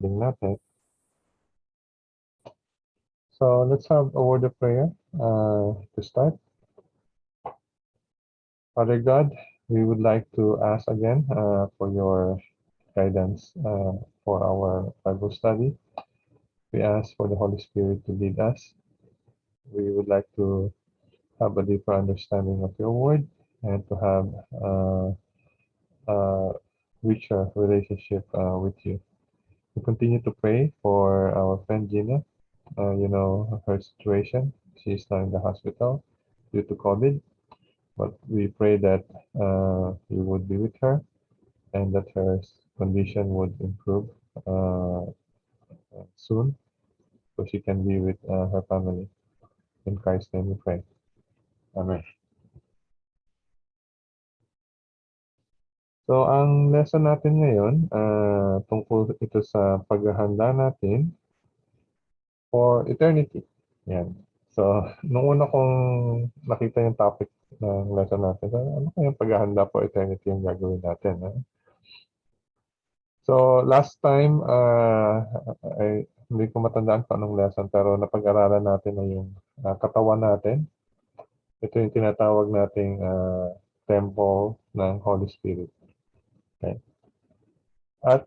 reading natin. So let's have a word of prayer to start. Father God, we would like to ask again for your guidance for our Bible study. We ask for the Holy Spirit to lead us. We would like to have a deeper understanding of your word and to have a richer relationship with you. We continue to pray for our friend Gina. You know her situation. She's now in the hospital due to COVID. But we pray that you would be with her and that her condition would improve soon so she can be with her family. In Christ's name we pray. Amen. So, ang lesson natin ngayon, tungkol ito sa paghahanda natin for eternity. Yan. So, nung una kong nakita yung topic ng lesson natin, ano kayang paghahanda for eternity yung gagawin natin? So, last time, ay, hindi ko matandaan pa anong lesson, pero napag-aralan natin na yung katawan natin. Ito yung tinatawag nating temple ng Holy Spirit. Okay. At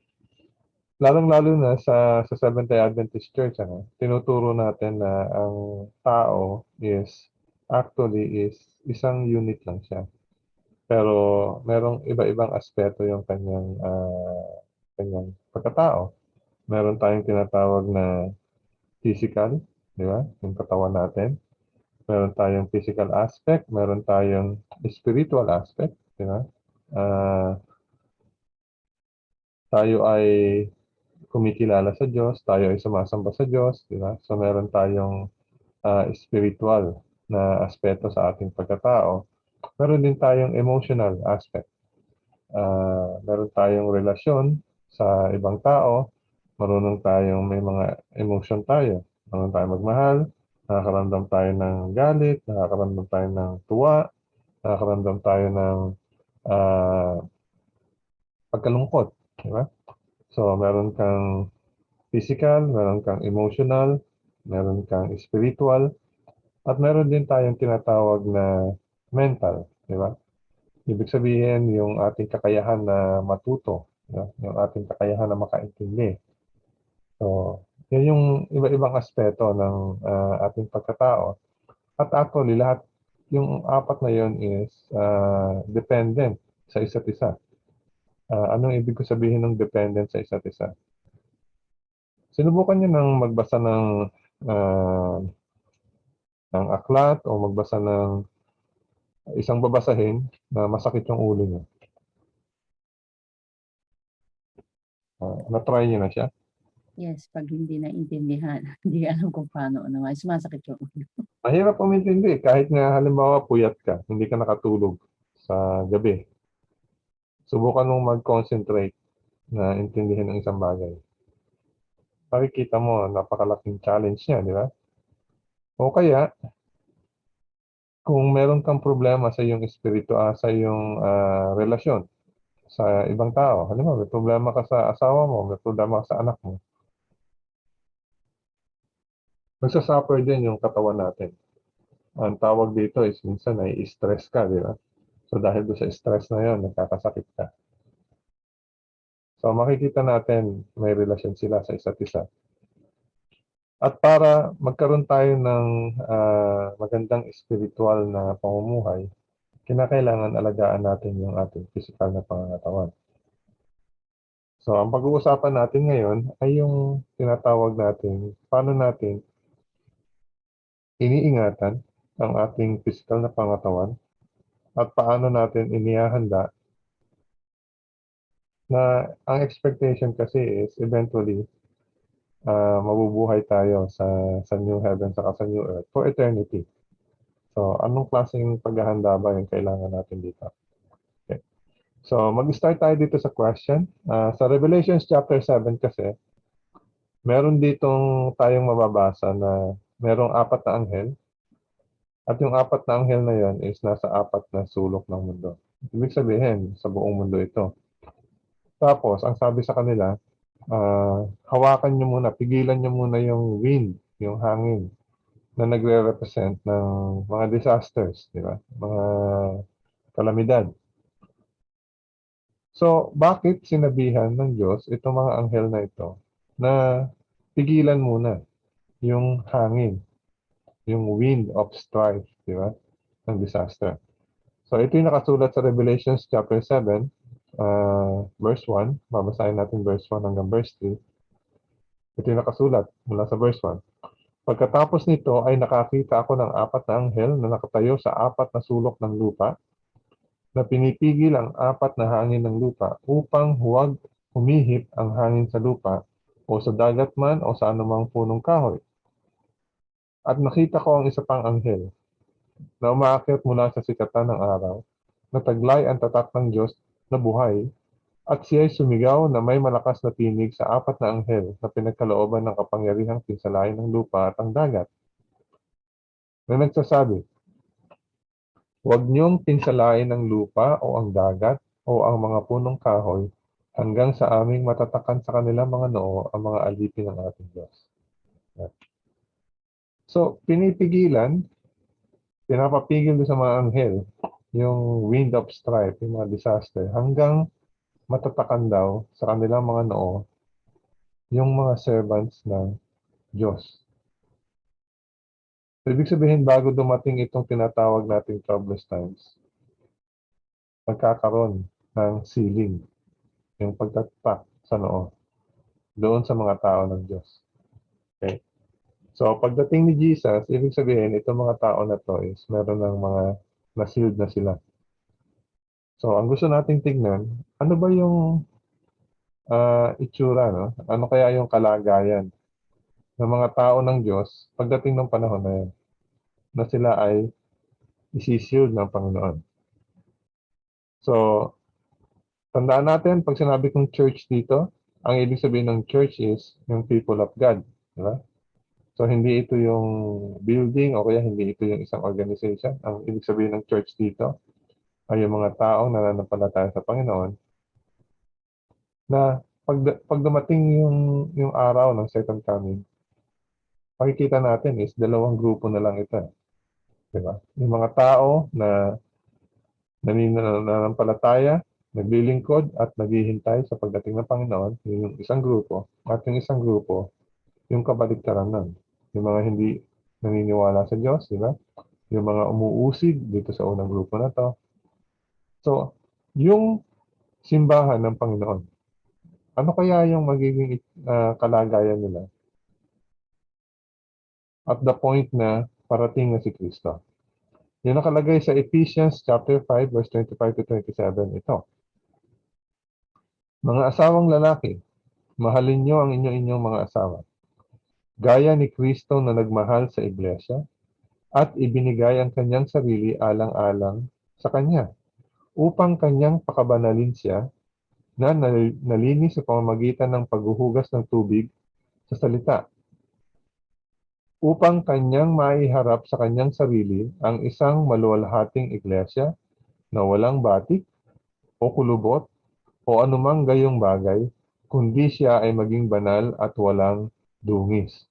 lalong-lalo na sa Seventh-day Adventist Church, tinuturo natin na ang tao actually isang unit lang siya. Pero merong iba-ibang aspeto yung kanyang pagkatao. Meron tayong tinatawag na physical, di ba? Yung katawan natin. Meron tayong physical aspect, meron tayong spiritual aspect, di ba? Tayo ay kumikilala sa Diyos, tayo ay sumasamba sa Diyos, di ba? So meron tayong spiritual na aspeto sa ating pagkatao. Meron din tayong emotional aspect. Meron tayong relasyon sa ibang tao, marunong tayong may mga emotion tayo. Marunong tayong magmahal, nakakaramdam tayo ng galit, nakakaramdam tayo ng tuwa, nakakaramdam tayo ng pagkalungkot. Di ba? So, meron kang physical, meron kang emotional, meron kang spiritual, at meron din tayong tinatawag na mental. Di ba? Ibig sabihin, yung ating kakayahan na matuto, yung ating kakayahan na makaintindi. So, yan yung iba-ibang aspeto ng ating pagkatao. At actually, lahat, yung apat na yun is dependent sa isa't isa. Anong ibig ko sabihin ng dependent sa isa't isa? Sinubukan niyo nang magbasa ng aklat o magbasa ng isang babasahin na masakit yung ulo niyo. Na-try niyo na siya? Yes, pag hindi naintindihan, hindi alam kung paano naman, sumasakit yung ulo. Mahirap umintindi kahit nga halimbawa puyat ka, hindi ka nakatulog sa gabi. Subukan mong mag-concentrate na intindihin ang isang bagay. Makikita mo, napakalaking challenge niya, di ba? O kaya, kung meron kang problema sa iyong espiritu, sa iyong relasyon sa ibang tao, halimbawa may problema ka sa asawa mo, may problema ka sa anak mo, magsasuffer din yung katawan natin. Ang tawag dito is minsan ay stress ka, di ba? So dahil doon sa stress na yon, nagkakasakit ka. So makikita natin may relasyon sila sa isa't isa. At para magkaroon tayo ng magandang spiritual na pamumuhay, kinakailangan alagaan natin yung ating physical na pangangatawan. So ang pag-uusapan natin ngayon ay yung tinatawag natin, paano natin iniingatan ang ating physical na pangangatawan at paano natin inihahanda na ang expectation kasi is eventually mabubuhay tayo sa new heaven saka sa new earth for eternity. So, anong klaseng paghahanda ba yung kailangan natin dito? Okay. So, mag-start tayo dito sa question. Sa Revelations chapter 7 kasi, meron ditong tayong mababasa na merong apat na anghel. At yung apat na anghel na yon is nasa apat na sulok ng mundo. Ibig sabihin, sa buong mundo ito. Tapos, ang sabi sa kanila, hawakan nyo muna, pigilan nyo muna yung wind, yung hangin na nagre-represent ng mga disasters, di ba? Mga kalamidad. So, bakit sinabihan ng Diyos itong mga anghel na ito na pigilan muna yung hangin, yung wind of strife, di ba? Ng disaster. So, ito yung nakasulat sa Revelations chapter 7, verse 1. Babasahin natin verse 1 hanggang verse 3. Ito yung nakasulat mula sa verse 1. Pagkatapos nito ay nakakita ako ng 4 na anghel na nakatayo sa 4 na sulok ng lupa, na pinipigil ang 4 na hangin ng lupa upang huwag humihip ang hangin sa lupa o sa dagat man o sa anumang punong kahoy. At nakita ko ang isa pang anghel na umaakyat mula sa sikatan ng araw, na taglay ang tatak ng Diyos na buhay, at siya'y sumigaw na may malakas na tinig sa 4 na anghel na pinagkalooban ng kapangyarihang pinsalain ng lupa at ang dagat, na nagsasabi, huwag niyong pinsalain ang lupa o ang dagat o ang mga punong kahoy hanggang sa aming matatakan sa kanilang mga noo ang mga alipin ng ating Diyos. So, pinapapigil doon sa mga anghel yung wind of strife, yung mga disaster, hanggang matatakan daw sa kanilang mga noo yung mga servants ng Diyos. So, ibig sabihin, bago dumating itong tinatawag nating troublous times, magkakaroon ng sealing, yung pagtatak sa noo doon sa mga tao ng Diyos. Okay? So, pagdating ni Jesus, ibig sabihin, itong mga tao na to is meron ng mga na-sealed na sila. So, ang gusto nating tignan, ano ba yung itsura, no? Ano kaya yung kalagayan ng mga tao ng Diyos pagdating ng panahon na yan, na sila ay isi-sealed ng Panginoon. So, tandaan natin, pag sinabi kong church dito, ang ibig sabihin ng church is yung people of God. Diba? So, hindi ito yung building o kaya hindi ito yung isang organization. Ang ibig sabihin ng church dito ay yung mga taong nananampalataya sa Panginoon na pag dumating yung araw ng second coming, makikita natin is dalawang grupo na lang ito. Diba? Yung mga tao na nananampalataya, naglilingkod at naghihintay sa pagdating ng Panginoon, yung isang grupo, at yung isang grupo, yung kabaligtaran nun. Yung mga hindi naniniwala sa Diyos, di ba? Yung mga umuusig dito sa unang grupo na to. So, yung simbahan ng Panginoon, ano kaya yung magiging kalagayan nila at the point na parating na si Kristo? Yung nakalagay sa Ephesians chapter 5 verse 25 to 27 ito. Mga asawang lalaki, mahalin niyo ang inyong mga asawa, gaya ni Kristo na nagmahal sa iglesia at ibinigay ang kanyang sarili alang-alang sa kanya, upang kanyang pakabanalin siya na nalinis sa pamamagitan ng paghuhugas ng tubig sa salita, upang kanyang maiharap sa kanyang sarili ang isang maluwalhating iglesia na walang batik o kulubot o anumang gayong bagay, kundi siya ay maging banal at walang dungis.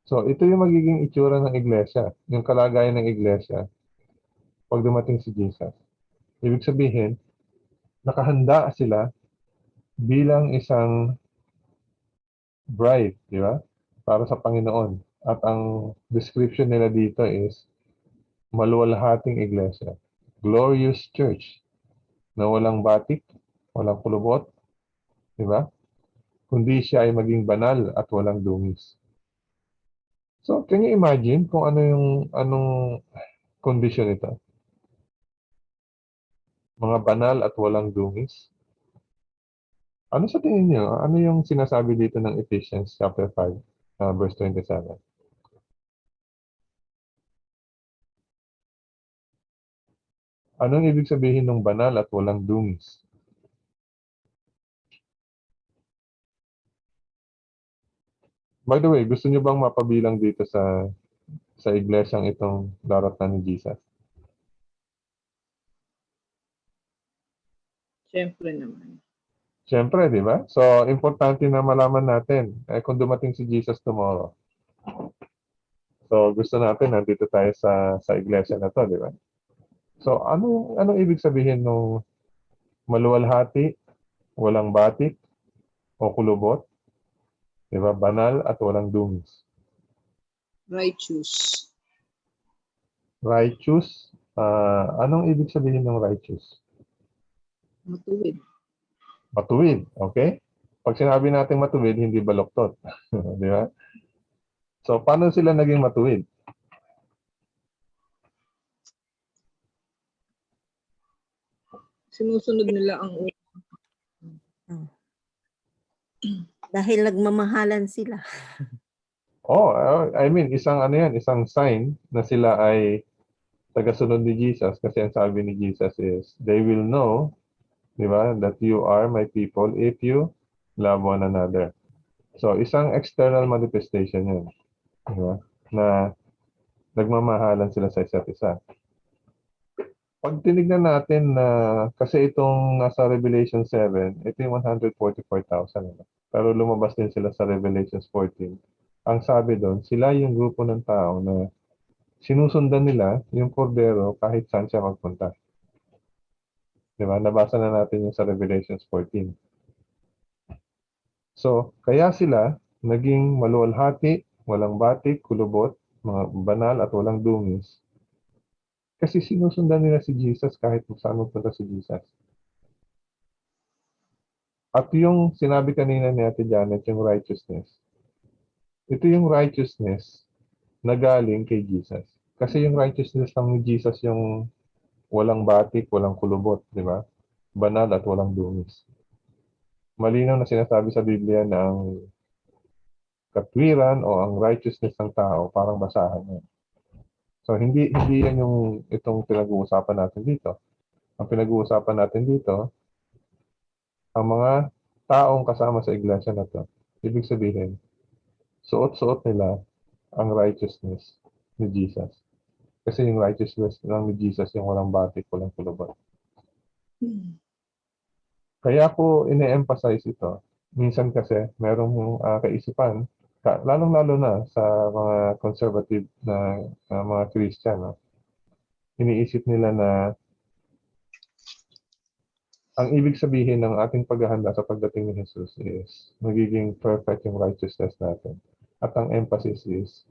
So, ito yung magiging itsura ng iglesia, yung kalagayan ng iglesia pag dumating si Jesus. Ibig sabihin, nakahanda sila bilang isang bride, di ba? Para sa Panginoon. At ang description nila dito is maluwalhating iglesia. Glorious church na walang batik, walang kulubot, di ba? Kundi siya ay maging banal at walang dungis. So, can you imagine kung anong kondisyon ito? Mga banal at walang dungis. Ano sa tingin niyo? Ano yung sinasabi dito ng Ephesians chapter 5, verse 27? Anong ibig sabihin ng banal at walang dungis? By the way, gusto niyo bang mapabilang dito sa iglesyang itong daratan ni Jesus? Siyempre naman. Siyempre, di ba? So, importante na malaman natin kung dumating si Jesus tomorrow. So, gusto natin nandito tayo sa iglesia na to, di ba? So, anong ibig sabihin nung maluwalhati, walang batik o kulubot, di ba? Banal at walang dungis. Righteous. Righteous. Anong ibig sabihin ng righteous? Matuwid. Matuwid, okay? Pag sinabi natin matuwid, hindi baloktot. Di ba? So, paano sila naging matuwid? Sinusunod nila ang Dahil nagmamahalan sila. I mean, isang sign na sila ay tagasunod ni Jesus kasi ang sabi ni Jesus is, they will know, di ba, that you are my people if you love one another. So, isang external manifestation yun. Di ba? Na nagmamahalan sila sa isa't isa. Pag tinignan natin na kasi itong nasa Revelation 7, ito yung 144,000. Pero lumabas din sila sa Revelation 14. Ang sabi doon, sila yung grupo ng tao na sinusundan nila yung kordero kahit saan siya magpunta. Diba? Nabasa na natin yung sa Revelation 14. So, kaya sila naging maluwalhati, walang batik, kulubot, mga banal at walang dungis. Kasi sinusundan nila si Jesus kahit kung saan magpunta si Jesus. At yung sinabi kanina ni Ate Janet, yung righteousness. Ito yung righteousness na galing kay Jesus. Kasi yung righteousness lang ni Jesus yung walang batik, walang kulubot, di ba? Banal at walang dungis. Malinaw na sinasabi sa Biblia na ang katwiran o ang righteousness ng tao parang basahan niya. So hindi yan yung itong pinag-uusapan natin dito. Ang pinag-uusapan natin dito, ang mga taong kasama sa iglesia na to. Ibig sabihin, suot-suot nila ang righteousness ni Jesus. Kasi yung righteousness lang ni Jesus yung walang batik, walang kulubot. Kaya ko ine-emphasize ito. Minsan kasi merong kaisipan, lalong-lalo na sa mga conservative na mga Christian, no? Iniisip nila na ang ibig sabihin ng ating paghahanda sa pagdating ni Jesus is magiging perfect yung righteousness natin. At ang emphasis is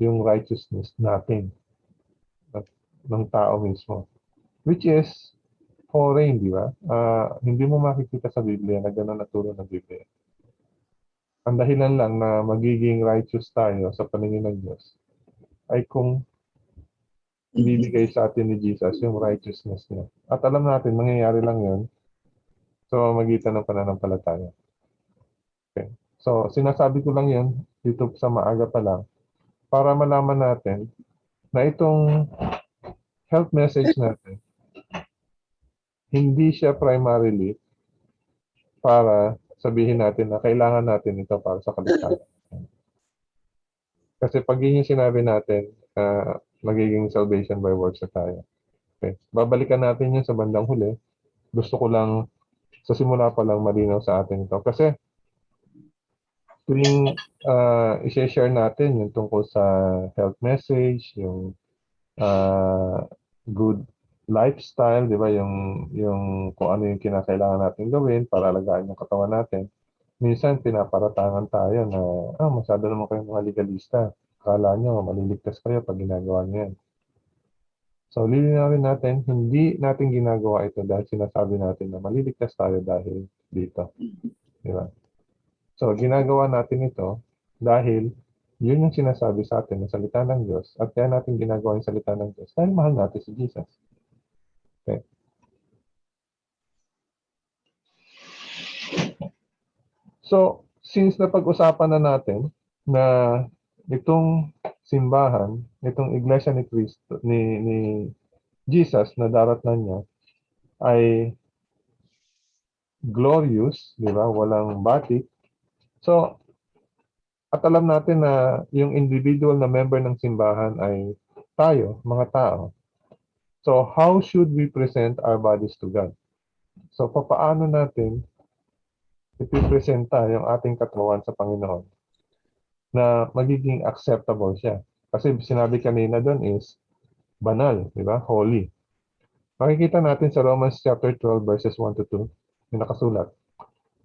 yung righteousness natin ng tao mismo. Which is foreign, di ba? Hindi mo makikita sa Biblia na gano'n naturo ng Biblia. Ang dahilan lang na magiging righteous tayo sa paningin ng Diyos ay kung ibibigay sa atin ni Jesus yung righteousness niya. At alam natin, mangyayari lang yun sa magitan ng pananampalataya. Okay. So, sinasabi ko lang yun dito sa maaga pa lang para malaman natin na itong health message natin hindi siya primarily para sabihin natin na kailangan natin ito para sa kaligtasan. Kasi pag yun yung sinabi natin, magiging salvation by works na tayo. Okay. Babalikan natin yun sa bandang huli. Gusto ko lang, sa simula pa lang malinaw sa atin ito. Kasi, tuwing i-share natin yung tungkol sa health message, yung good lifestyle, di ba? Yung kung ano yung kinakailangan natin gawin para alagaan yung katawan natin. Minsan, pinaparatangan tayo na, masyado naman kayong mga legalista. Akala nyo, maliligtas kayo pag ginagawa nyo yan. So, lilinawin natin, hindi natin ginagawa ito dahil sinasabi natin na maliligtas tayo dahil dito. Di ba? So, ginagawa natin ito dahil yun yung sinasabi sa atin ng salita ng Diyos at kaya natin ginagawa yung salita ng Diyos dahil mahal natin si Jesus. Okay. So, since napag-usapan na natin na itong simbahan, itong iglesia ni Cristo, ni Jesus na daratnan niya ay glorious, di ba? Walang batik. So, at alam natin na yung individual na member ng simbahan ay tayo, mga tao. So, how should we present our bodies to God? So, papaano natin ipipresenta yung ating katawan sa Panginoon na magiging acceptable siya. Kasi sinabi kanina doon is banal, di ba? Holy. Makikita natin sa Romans chapter 12 verses 1 to 2, yung nakasulat.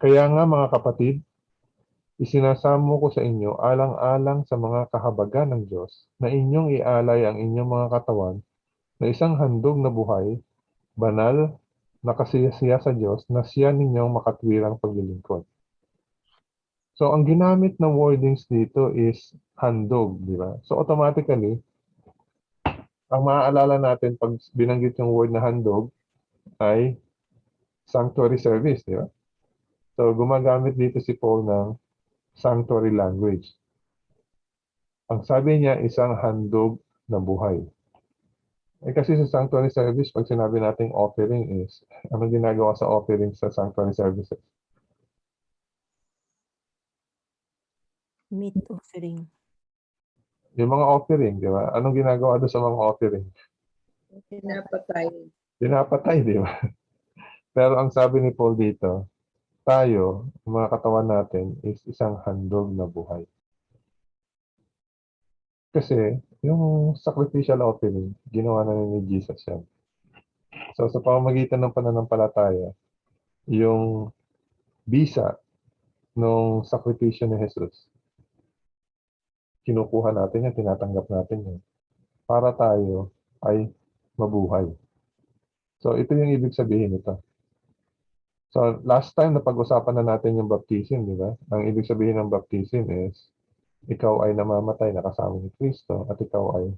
Kaya nga mga kapatid, isinasamo ko sa inyo alang-alang sa mga kahabagan ng Diyos na inyong ialay ang inyong mga katawan na isang handog na buhay, banal, nakasiyasiya sa Diyos na siya ninyong makatwirang paglilingkod. So, ang ginamit na wordings dito is handog, di ba? So, automatically, ang maaalala natin pag binanggit yung word na handog ay sanctuary service, di ba? So, gumagamit dito si Paul ng sanctuary language. Ang sabi niya, isang handog na buhay. Eh kasi sa sanctuary service, pag sinabi nating offering is, ano ginagawa sa offering sa sanctuary services? Meat offering. Yung mga offering, di ba? Anong ginagawa doon sa mga offering? Pinapatay. Pinapatay, di ba? Pero ang sabi ni Paul dito, tayo, ang mga katawan natin, is isang handog na buhay. Kasi, yung sacrificial offering, ginawa na ni Jesus yan. So, sa pamamagitan ng pananampalataya, yung bisa nung sakripisyo ni Jesus, kinukuha natin yan, tinatanggap natin yan, para tayo ay mabuhay. So, ito yung ibig sabihin nito. So, last time na pag-usapan na natin yung baptism, di ba? Ang ibig sabihin ng baptism is, ikaw ay namamatay na kasama ni Kristo at ikaw ay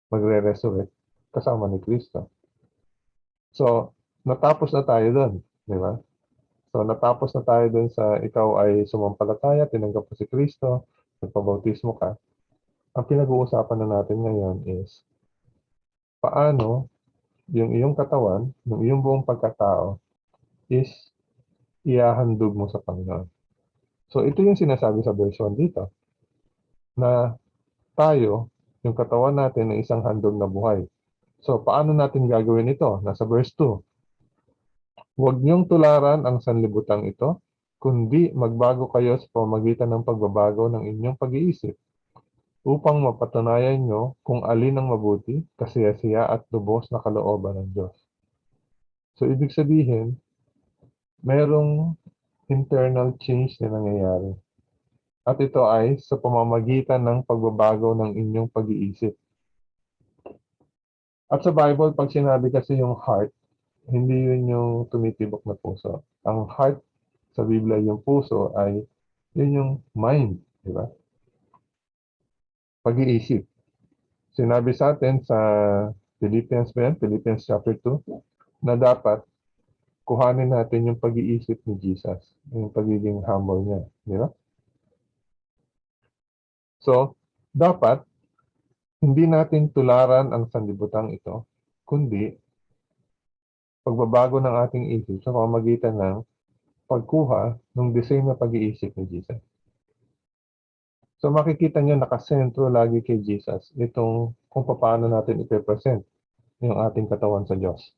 magre-resurrect kasama ni Kristo. So, natapos na tayo doon, di ba? So, natapos na tayo doon sa ikaw ay sumampalataya, tinanggap mo si Kristo, nagpabautismo ka. Ang pinag-uusapan na natin ngayon is, paano yung iyong katawan, yung iyong buong pagkatao, is iahandog mo sa Panginoon. So, ito yung sinasabi sa verse 1 dito, na tayo, yung katawan natin ay isang handog na buhay. So, paano natin gagawin ito? Nasa verse 2. Huwag niyong tularan ang sanlibutan ito, kundi magbago kayo sa pamamagitan ng pagbabago ng inyong pag-iisip, upang mapatunayan nyo kung alin ang mabuti, kasiyasiya at lubos na kalooban ng Diyos. So, ibig sabihin, mayroong internal change na nangyayari. At ito ay sa pamamagitan ng pagbabago ng inyong pag-iisip. At sa Bible, pag sinabi kasi yung heart, hindi yun yung tumitibok na puso. Ang heart sa Biblia, yung puso ay yun yung mind, di ba? Pag-iisip. Sinabi sa atin sa Philippians Philippians chapter 2, na dapat kuhanin natin yung pag-iisip ni Jesus, yung pagiging humble niya, di ba? So, dapat hindi natin tularan ang sanlibutan ito, kundi pagbabago ng ating isip sa pamamagitan ng pagkuha ng the same na pag-iisip ni Jesus. So makikita nyo nakasentro lagi kay Jesus itong kung paano natin ipepresent yung ating katawan sa Diyos.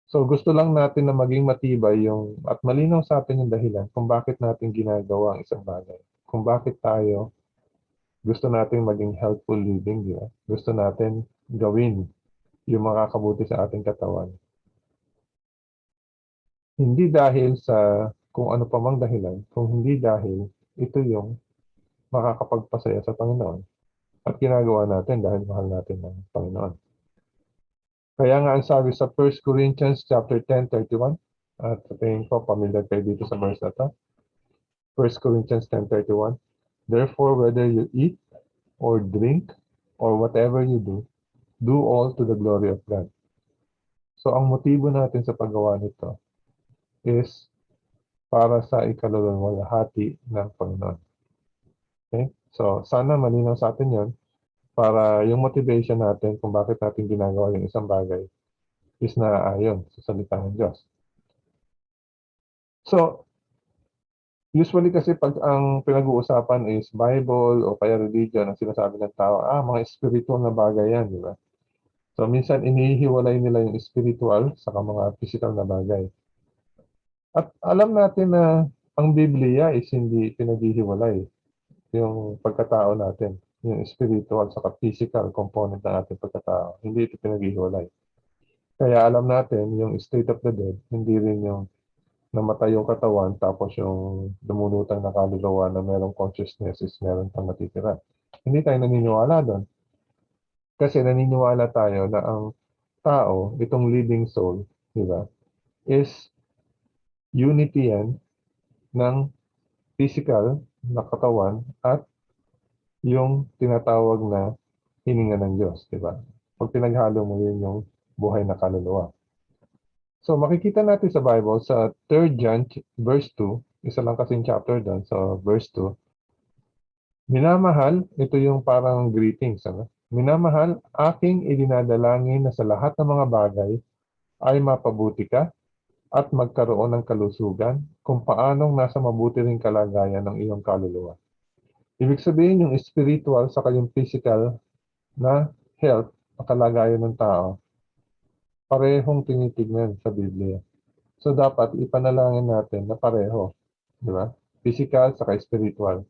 So gusto lang natin na maging matibay yung at malinaw sa atin yung dahilan kung bakit natin ginagawa ang isang bagay. Kung bakit tayo gusto natin maging healthful living, di ba? Gusto natin gawin yung makakabuti sa ating katawan. Hindi dahil sa kung ano pa mang dahilan, kung hindi dahil ito yung makakapagpasaya sa Panginoon. At ginagawa natin dahil mahal natin ng Panginoon. Kaya nga ang sabi sa 1 Corinthians chapter 10:31, at sa tingin ko familiar kayo dito sa verse na to. 1 Corinthians 10:31, therefore whether you eat or drink or whatever you do all to the glory of God. So ang motibo natin sa paggawa nito is para sa ikaluluwalhati ng Panginoon. Okay? So sana malinaw sa atin yon para yung motivation natin kung bakit natin ginagawa yung isang bagay is naaayon sa salita ng Diyos. So, usually kasi pag ang pinag-uusapan is Bible o kaya religion, ang sinasabi ng tao, mga spiritual na bagay yan, di ba? So, minsan inihiwalay nila yung spiritual sa mga physical na bagay. At alam natin na ang Biblia is hindi pinaghihiwalay yung pagkatao natin, yung spiritual sa physical component ng ating pagkatao. Hindi ito pinaghihiwalay. Kaya alam natin yung state of the dead, hindi rin yung namatay yung katawan tapos yung lumulutang na kaluluwa na merong consciousness is meron pang natitira. Hindi tayo naniniwala doon. Kasi naniniwala tayo na ang tao, itong living soul, di ba, is unity yan ng physical na katawan at yung tinatawag na hininga ng Diyos, di ba? Pag pinaghalo mo yun yung buhay na kaluluwa. So makikita natin sa Bible sa 3 John verse 2, isa lang kasing chapter doon, so verse 2, minamahal, ito yung parang greetings, ano? Minamahal, aking idinadalangin na sa lahat ng mga bagay ay mapabuti ka at magkaroon ng kalusugan kung paanong nasa mabuti ring kalagayan ng iyong kaluluwa. Ibig sabihin yung spiritual sa yung physical na health, ang kalagayan ng tao, parehong tinitignan sa Biblia. So dapat ipanalangin natin na pareho, di ba? Physical saka spiritual.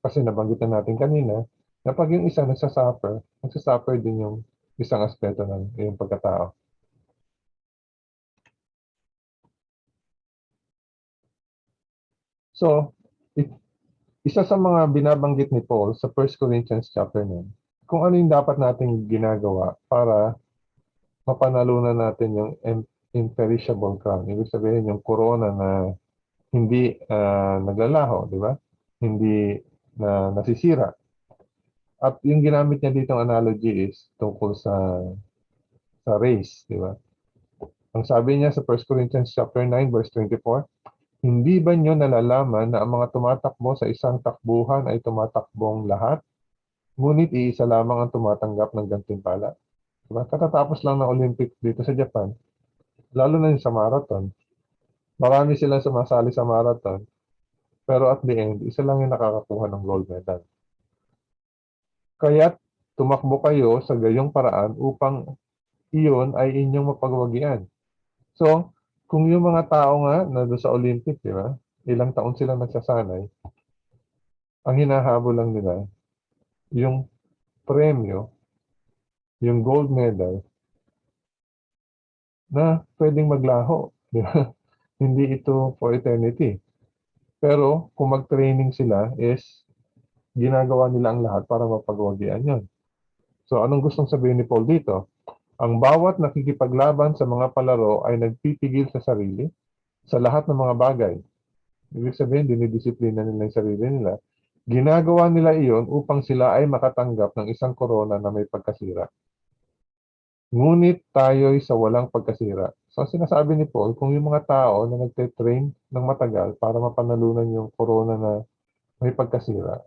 Kasi nabanggit na natin kanina na pag yung isa nagsasuffer din yung isang aspeto ng iyong pagkatao. So, isa sa mga binabanggit ni Paul sa 1 Corinthians chapter 9, kung ano yung dapat nating ginagawa para mapanalunan natin yung imperishable crown. Ibig sabihin yung corona na hindi naglalaho, di ba? Hindi na nasisira. At yung ginamit niya ditong analogy is tungkol sa race, di ba? Ang sabi niya sa 1 Corinthians chapter 9 verse 24, hindi ba niyo nalalaman na ang mga tumatakbo sa isang takbuhan ay tumatakbong lahat? Ngunit iisa lamang ang tumatanggap ng gantimpala. Diba? Katatapos lang ng Olympics dito sa Japan, lalo na yung sa marathon. Marami silang sumasali sa marathon, pero at the end, isa lang yung nakakakuha ng gold medal. Kaya't tumakbo kayo sa gayong paraan upang iyon ay inyong mapagwagian. So, kung yung mga tao nga na doon sa Olympic, di ba? Ilang taon silang nagsasanay, ang hinahabol lang nila, yung premyo, yung gold medal, na pwedeng maglaho. Di ba? Hindi ito for eternity. Pero kung mag-training sila is ginagawa nila ang lahat para mapagwagian yon. So anong gustong sabihin ni Paul dito? Ang bawat nakikipaglaban sa mga palaro ay nagpipigil sa sarili sa lahat ng mga bagay. Ibig sabihin, dinidisiplina nila yung sarili nila. Ginagawa nila iyon upang sila ay makatanggap ng isang korona na may pagkasira. Ngunit tayo'y sa walang pagkasira. So sinasabi ni Paul, kung yung mga tao na nagte-train ng matagal para mapanalunan yung corona na may pagkasira,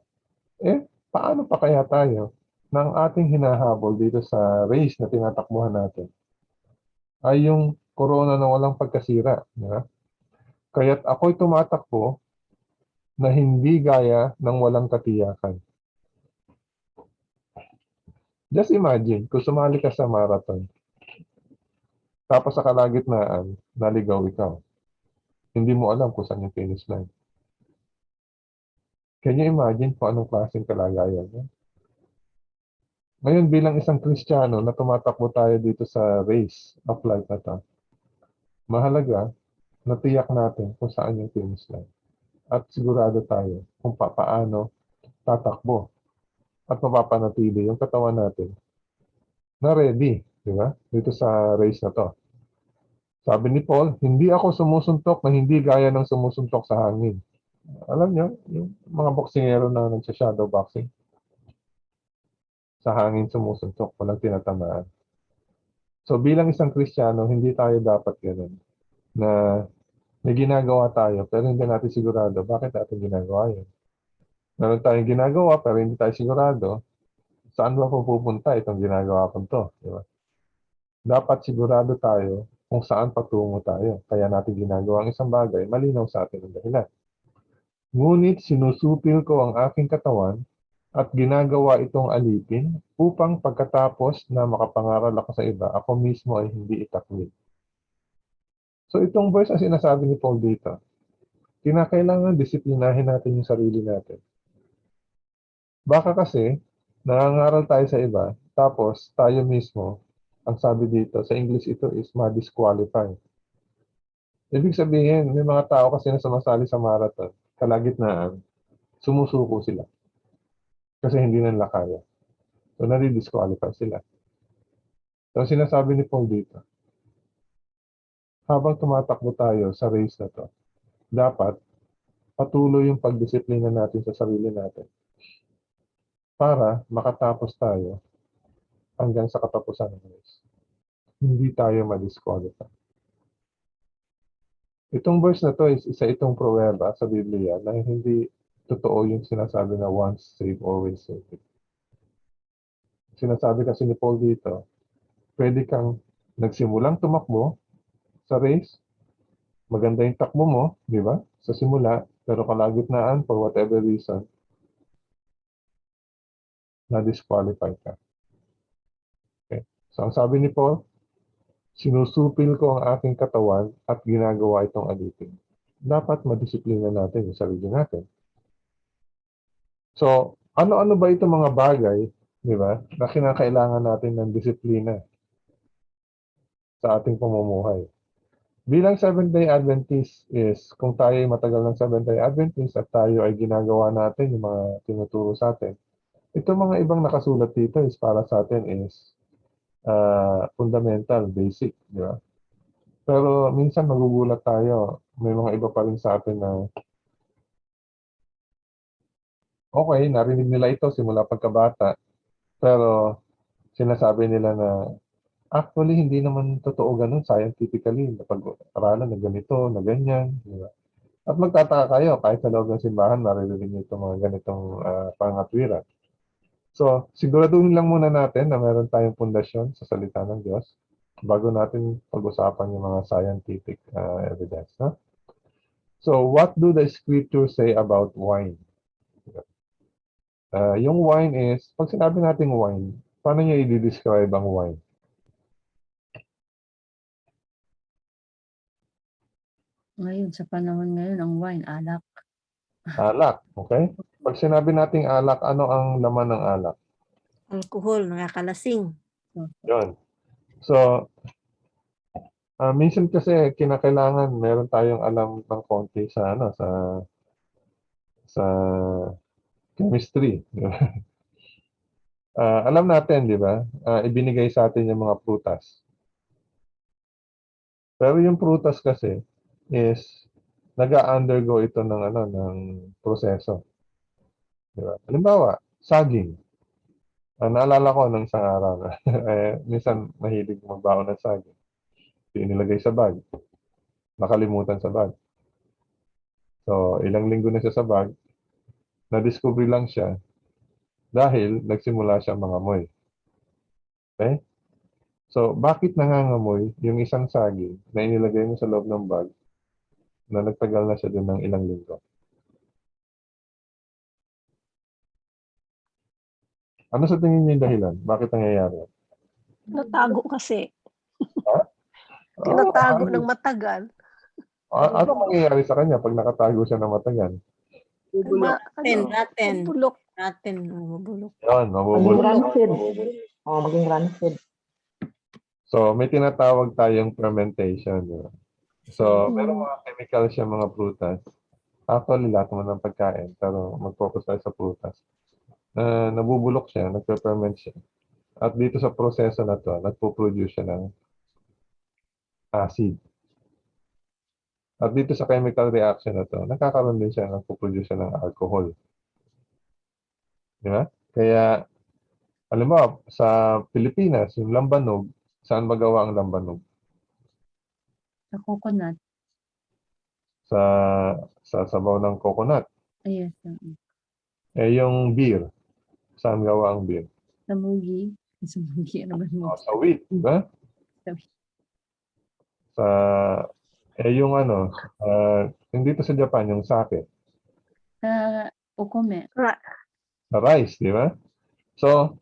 paano pa kaya tayo ng ating hinahabol dito sa race na tinatakbuhan natin ay yung corona na walang pagkasira. Yeah? Kaya't ako'y tumatakbo na hindi gaya ng walang katiyakan. Just imagine, kung sumali ka sa marathon, tapos sa kalagitnaan, naligaw ikaw. Hindi mo alam kung saan yung finish line. Can you imagine kung anong klaseng kalagayan yan? Ngayon, bilang isang Kristiyano na tumatakbo tayo dito sa race of life na to, mahalaga na tiyak natin kung saan yung finish line. At sigurado tayo kung paano tatakbo at mapapanatili yung katawan natin na ready, di ba? Dito sa race na to. Sabi ni Paul, hindi ako sumusuntok na hindi gaya ng sumusuntok sa hangin. Alam niyo, yung mga boksingero na nagsha-shadow boxing, sa hangin sumusuntok, walang tinatamaan. So bilang isang Kristiyano, hindi tayo dapat ganun. Na may ginagawa tayo, pero hindi natin sigurado bakit natin ginagawa yun. Meron tayong ginagawa, pero hindi tayo sigurado saan ba pupunta itong ginagawa ko to. Diba? Dapat sigurado tayo kung saan patungo tayo. Kaya natin ginagawa ang isang bagay, malinaw sa atin ang dahilan. Ngunit sinusupil ko ang aking katawan at ginagawa itong alipin upang pagkatapos na makapangaral ako sa iba, ako mismo ay hindi itakwil. So itong verse na sinasabi ni Paul dito, kinakailangan disiplinahin natin yung sarili natin. Baka kasi, nangangaral tayo sa iba, tapos tayo mismo, ang sabi dito, sa English ito is ma-disqualify. Ibig sabihin, may mga tao kasi na sumasali sa marathon, kalagitnaan, sumusuko sila. Kasi hindi nila kaya. So, nadi-disqualify sila. So, sinasabi ni Paul dito, habang tumatakbo tayo sa race na to, dapat patuloy yung pagdisiplina natin sa sarili natin para makatapos tayo hanggang sa katapusan ng race. Hindi tayo ma-disqualify. Itong verse na to is isa itong pruweba sa Biblia na hindi totoo yung sinasabi na once saved, always saved. Sinasabi kasi ni Paul dito, pwede kang nagsimulang tumakbo sa race, maganda yung takbo mo, di ba? Sa simula, pero kalagitnaan, for whatever reason, na-disqualify ka. Okay. So, ang sabi ni Paul, sinusupil ko ang aking katawan at ginagawa itong alitin. Dapat madisiplina natin yung sarili natin. So, ano-ano ba itong mga bagay, di ba, na kinakailangan natin ng disiplina sa ating pamumuhay? Bilang Seventh-day Adventist is, kung tayo ay matagal ng Seventh-day Adventist at tayo ay ginagawa natin yung mga tinuturo sa atin, itong mga ibang nakasulat dito is para sa atin is fundamental, basic, di ba? Pero minsan magugulat tayo, may mga iba pa rin sa atin na okay, narinig nila ito simula pagkabata, pero sinasabi nila na actually hindi naman totoo ganun scientifically, napag-aralan na ganito, na ganyan, di ba? At magtataka kayo, kahit sa loob ng simbahan, maririnig niyo itong mga ganitong pangatwiran. So, siguraduhin lang muna natin na meron tayong pundasyon sa salita ng Diyos bago natin pag-usapan yung mga scientific evidence. No? So, what do the scriptures say about wine? Yung wine is, pag sinabi natin wine, paano niya i-describe ang wine? Ngayon, sa panahon ngayon, ang wine, alak. Alak, okay? Pag sinabi nating alak, ano ang laman ng alak? Alcohol, nakakalasing. Yun. So, minsan kasi kinakailangan meron tayong alam ng konti sa sa chemistry. Alam natin, di ba? Ibinigay sa atin yung mga prutas. Pero yung prutas kasi is nag-undergo ito ng proseso. Di ba? Halimbawa, saging. Naalala ko nung isang araw na minsan mahilig magbaon ng saging. Inilagay sa bag. Nakalimutan sa bag. So, ilang linggo na siya sa bag, na-discover lang siya dahil nagsimula siya mangamoy. Okay? So, bakit nangangamoy yung isang saging na inilagay mo sa loob ng bag na nagtagal na siya doon ng ilang linggo? Ano sa tingin niyo yung dahilan? Bakit nangyayari? Natago kasi. Ha? Tinatago ng matagal. Ano mangyayari sa kanya pag nakatago siya ng matagal? Bubulok. Natin. Mabulok. Mabulok. Yun, Maging mabubulok. rancid. Maging rancid. So, may tinatawag tayong fermentation. Di ba? So, meron mga chemicals siya, mga prutas. Actually, lahat naman ng pagkain, pero mag-focus tayo sa prutas. Nabubulok siya, nagpe-ferment siya. At dito sa proseso na to, nagpo-produce siya ng acid. At dito sa chemical reaction na to, nakakaroon din siya, nagpo-produce siya ng alcohol. Di ba? Kaya, alam mo, sa Pilipinas, yung lambanog, saan magawa ang lambanog? Sa coconut. Sa sabaw ng coconut. Yes. Yung beer, saan gawa ang beer? Sa mugi. Sa mugi. Ano ba mugi? Sa wheat, di ba? Sa wheat. Yung yung dito sa Japan, yung sake, Sa ukome. sa rice, di ba? So,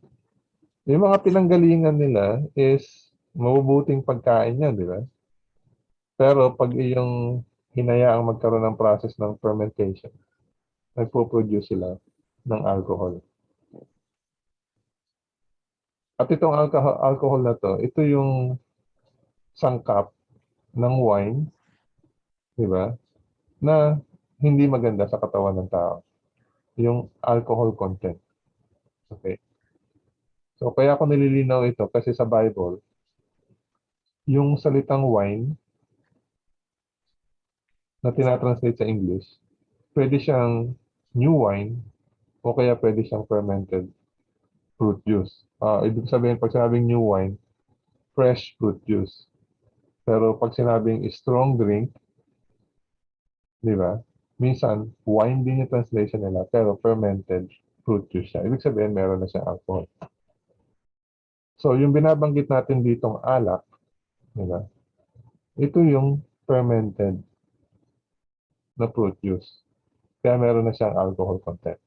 yung mga pinanggalingan nila is mabubuting pagkain yan, di ba? Pero pag iyong hinayaang magkaroon ng process ng fermentation, nagpo-produce sila ng alcohol. At itong alcohol na to, ito yung sangkap ng wine, di ba? Na hindi maganda sa katawan ng tao. Yung alcohol content. Okay. So, kaya ako nililinaw ito kasi sa Bible, yung salitang wine na tinatranslate sa English, pwede siyang new wine o kaya pwede siyang fermented fruit juice. Ibig sabihin, pag sinabing new wine, fresh fruit juice. Pero pag sinabing strong drink, di ba? Minsan, wine din yung translation nila, pero fermented fruit juice siya. Ibig sabihin, meron na siyang alcohol. So, yung binabanggit natin ditong alak, di ba? Ito yung fermented na fruit juice. Kaya meron na siyang alcohol content.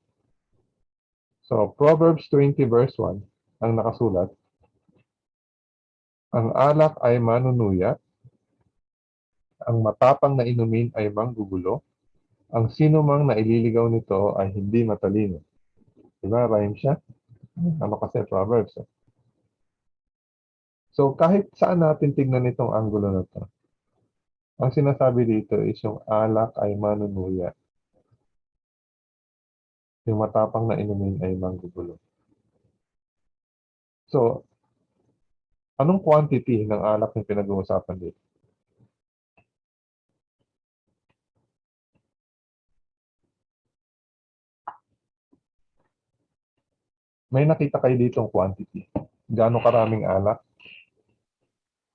So, Proverbs 20 verse 1, ang nakasulat, ang alak ay manunuya, ang matapang na inumin ay manggugulo, ang sino mang naililigaw nito ay hindi matalino. Diba? Rhyme siya? Ano kasi Proverbs? So, kahit saan natin tignan itong anggulo na to, ang sinasabi dito is yung alak ay manunuya. Yung matapang na inumin ay manggugulo. So, anong quantity ng alak yung pinag-uusapan dito? May nakita kayo ditong quantity. Gaano karaming alak?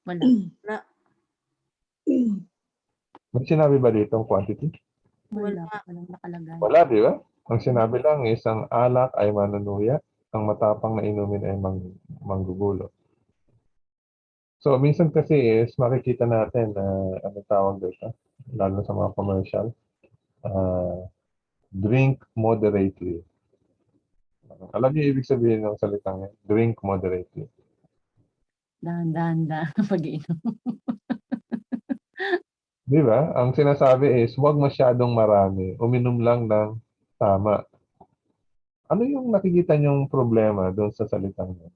Wala. May sinabi ba ditong quantity? Wala. Walang nakalagay. Wala, di ba? Ang sinabi lang is ang alak ay manunuya, ang matapang na inumin ay manggugulo. So, minsan kasi is makikita natin na ano tawag dito, lalo sa mga commercial, drink moderately. Alam niyo ibig sabihin ng salitang yan? Drink moderately. Dahan-dahan pag-inom. Di ba? Ang sinasabi is huwag masyadong marami, uminom lang ng tama. Ano yung nakikita niyong problema doon sa salitang yan?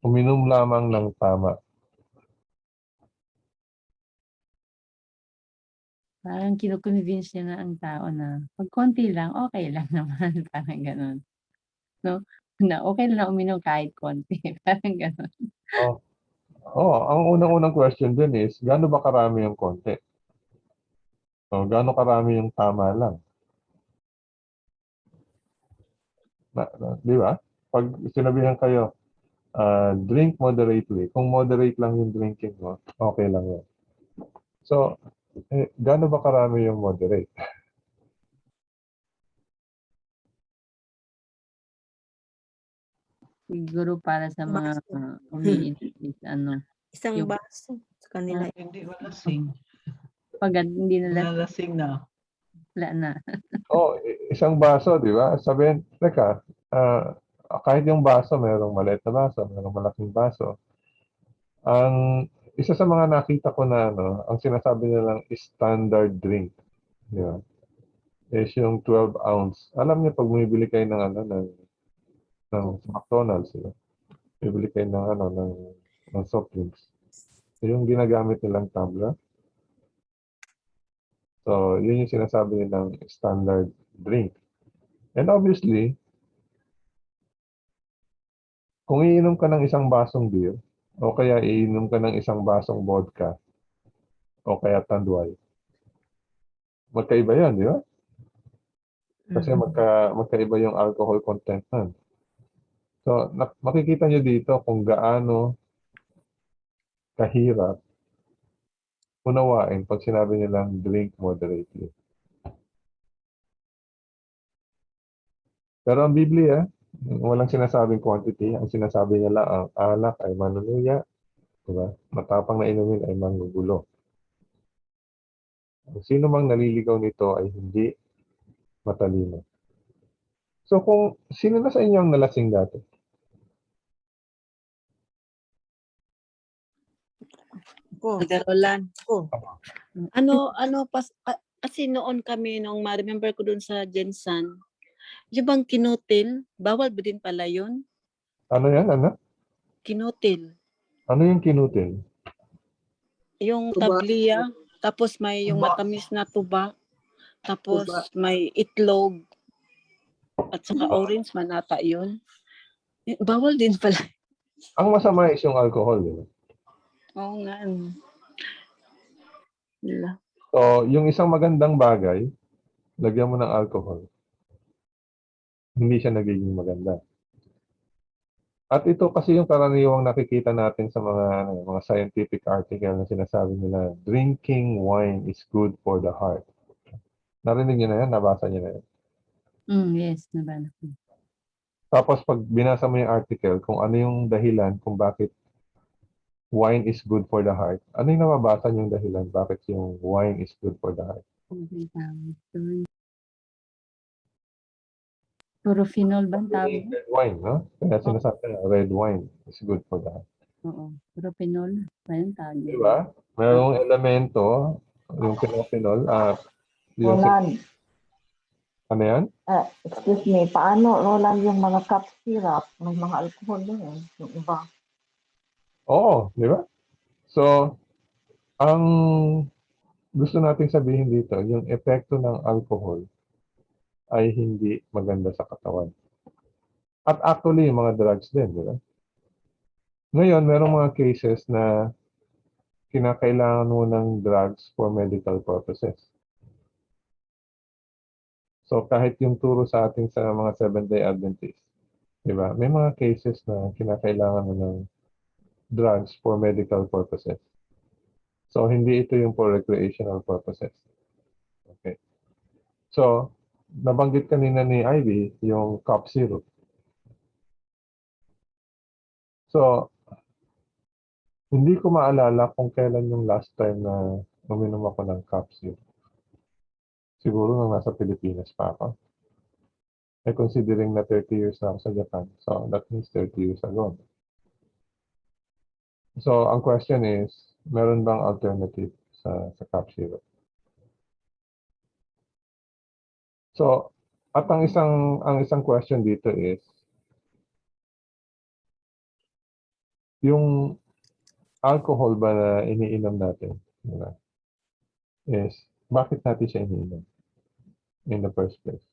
Uminom lamang ng tama. Parang kino-convince niya na ang tao na pag konti lang, okay lang naman. Parang gano'n. No? Na okay lang na uminom kahit konti. Parang gano'n. Ang unang-unang question dun is, gaano ba karami yung konti? O, gaano karami yung tama lang? Di ba? Pag sinabihan kayo, drink moderately, kung moderate lang yung drinking mo, okay lang yun. So, gaano ba karami yung moderate? Siguro para sa mga umiinom is ano, Isang Yung- baso sa kanila. Hindi malasing. pag hindi nila Nalasing na. wala na. Isang baso, di ba? Sabihin, teka, kahit yung baso, mayroong maliit na baso, mayroong malaking baso. Ang isa sa mga nakita ko na ang sinasabi nilang standard drink, di ba? Is yung 12 ounce. Alam niyo pag bumibili kayo ng McDonald's, di ba? Bibili kayo ng soft drinks. Yung ginagamit nilang tumbler. So, yun yung sinasabi nilang standard drink. And obviously, kung iinom ka ng isang basong beer, o kaya iinom ka ng isang basong vodka, o kaya tanduay, magkaiba yan, di ba? Kasi magkaiba yung alcohol content nun. So, makikita nyo dito kung gaano kahirap unawain pag sinabi nilang drink moderately. Pero ang Biblia, walang sinasabing quantity. Ang sinasabi nila ang alak ay manunuya, diba? Matapang na inumin ay manggugulo. Ang sino mang naliligaw nito ay hindi matalino. So kung sino na sa inyo ang nalasing dati? Ko. Nagarolan. Ko. Kasi noon kami, nung ma-remember ko dun sa Jensan, yung bang kinutil, bawal ba din pala yun? Ano yan? Ano? Kinutil. Ano yung kinutin? Yung Tuba. tabliya, tapos may yung matamis na tuba, tapos Tuba. may itlog, at saka orange manata yun. Bawal din pala. Ang masama is yung alcohol. Di ba? Oo nga. Wala. So, yung isang magandang bagay, lagyan mo ng alcohol, hindi siya nagiging maganda. At ito kasi yung karaniwang nakikita natin sa mga scientific article na sinasabi nila, drinking wine is good for the heart. Narinig niyo na yan? Nabasa niyo na yan? Yes, nabala ko. Tapos pag binasa mo yung article, kung ano yung dahilan kung bakit wine is good for the heart, ano yung nababasa niyong dahilan bakit yung wine is good for the heart? Okay, tawag doon. Puro-phenol ba ang tawag doon? Red wine, no? Kaya sinasabi na red wine is good for the heart. Oo, puro-phenol. Ba yung tawag doon? Di ba? Mayroong elemento, yung pinophenol, yung Roland, ano yan? excuse me, paano, Roland, yung mga cup syrup, may mga alcohol din eh, yung iba. Oo, di ba? So, ang gusto nating sabihin dito, yung epekto ng alcohol ay hindi maganda sa katawan. At actually, yung mga drugs din, di ba? Ngayon, merong mga cases na kinakailangan mo ng drugs for medical purposes. So, kahit yung turo sa atin sa mga Seventh-day Adventists, di ba? May mga cases na kinakailangan mo ng drugs for medical purposes. So, hindi ito yung for recreational purposes. Okay. So, nabanggit kanina ni Ivy yung cough syrup. So, hindi ko maalala kung kailan yung last time na uminom ako ng cough syrup. Siguro nung nasa Pilipinas pa ako. Considering na 30 years na ako sa Japan. So, that means 30 years ago. So, ang question is, meron bang alternative sa cough syrup? So, at ang isang question dito is, yung alcohol ba na iniinom natin, diba, is, bakit natin siya iniinom in the first place?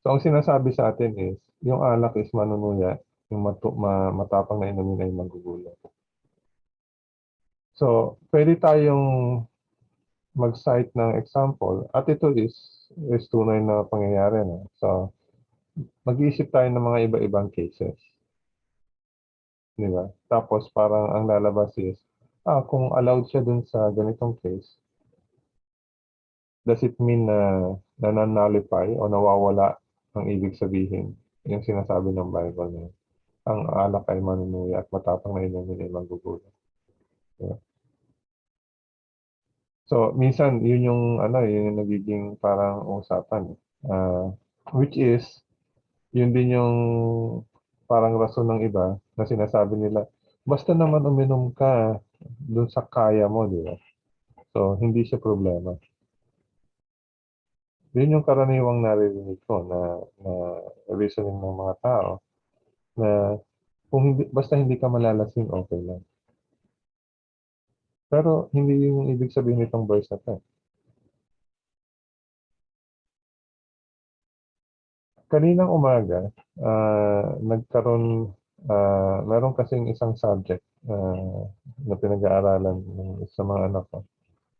So, ang sinasabi sa atin is, yung alak is manunuya, yung matapang na inumin ay magugulo. So, pwede tayong mag-cite ng example, at ito is tunay na pangyayari. No? So, mag-iisip tayo ng mga iba-ibang cases. Di ba? Tapos parang ang lalabas is, kung allowed siya dun sa ganitong case, does it mean na nan-nullify o nawawala ang ibig sabihin yung sinasabi ng Bible na ang alak ay manunuya at matapang na inumin ay magugulo. Diba? So, minsan, yun yung nagiging parang usapan. Which is, yun din yung parang rason ng iba na sinasabi nila, basta naman uminom ka dun sa kaya mo, di ba? So, hindi siya problema. Yun yung karaniwang naririnig ko na reasoning ng mga tao na basta hindi ka malalasing, okay lang. Pero hindi yung ibig sabihin nitong verse na to. Kaninang umaga, meron kasing isang subject na pinag-aaralan sa mga anak ko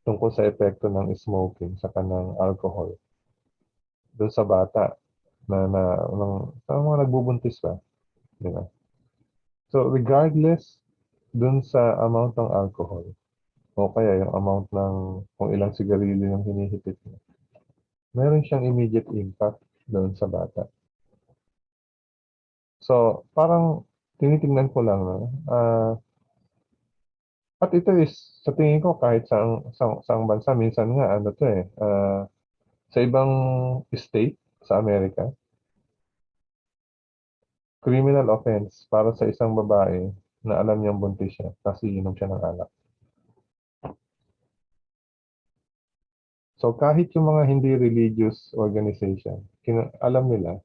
tungkol sa epekto ng smoking sa kanang alcohol doon sa bata sa mga nagbubuntis pa, di ba? So regardless doon sa amount ng alcohol o kaya yung amount ng kung ilang sigarilyo yung hinihipit mo, meron siyang immediate impact doon sa bata. So parang tinitingnan ko lang at ito is sa tingin ko kahit sa bansa minsan nga sa ibang state sa Amerika, criminal offense para sa isang babae na alam niyang buntis siya kasi inom siya ng alak. So kahit yung mga hindi religious organization, alam nila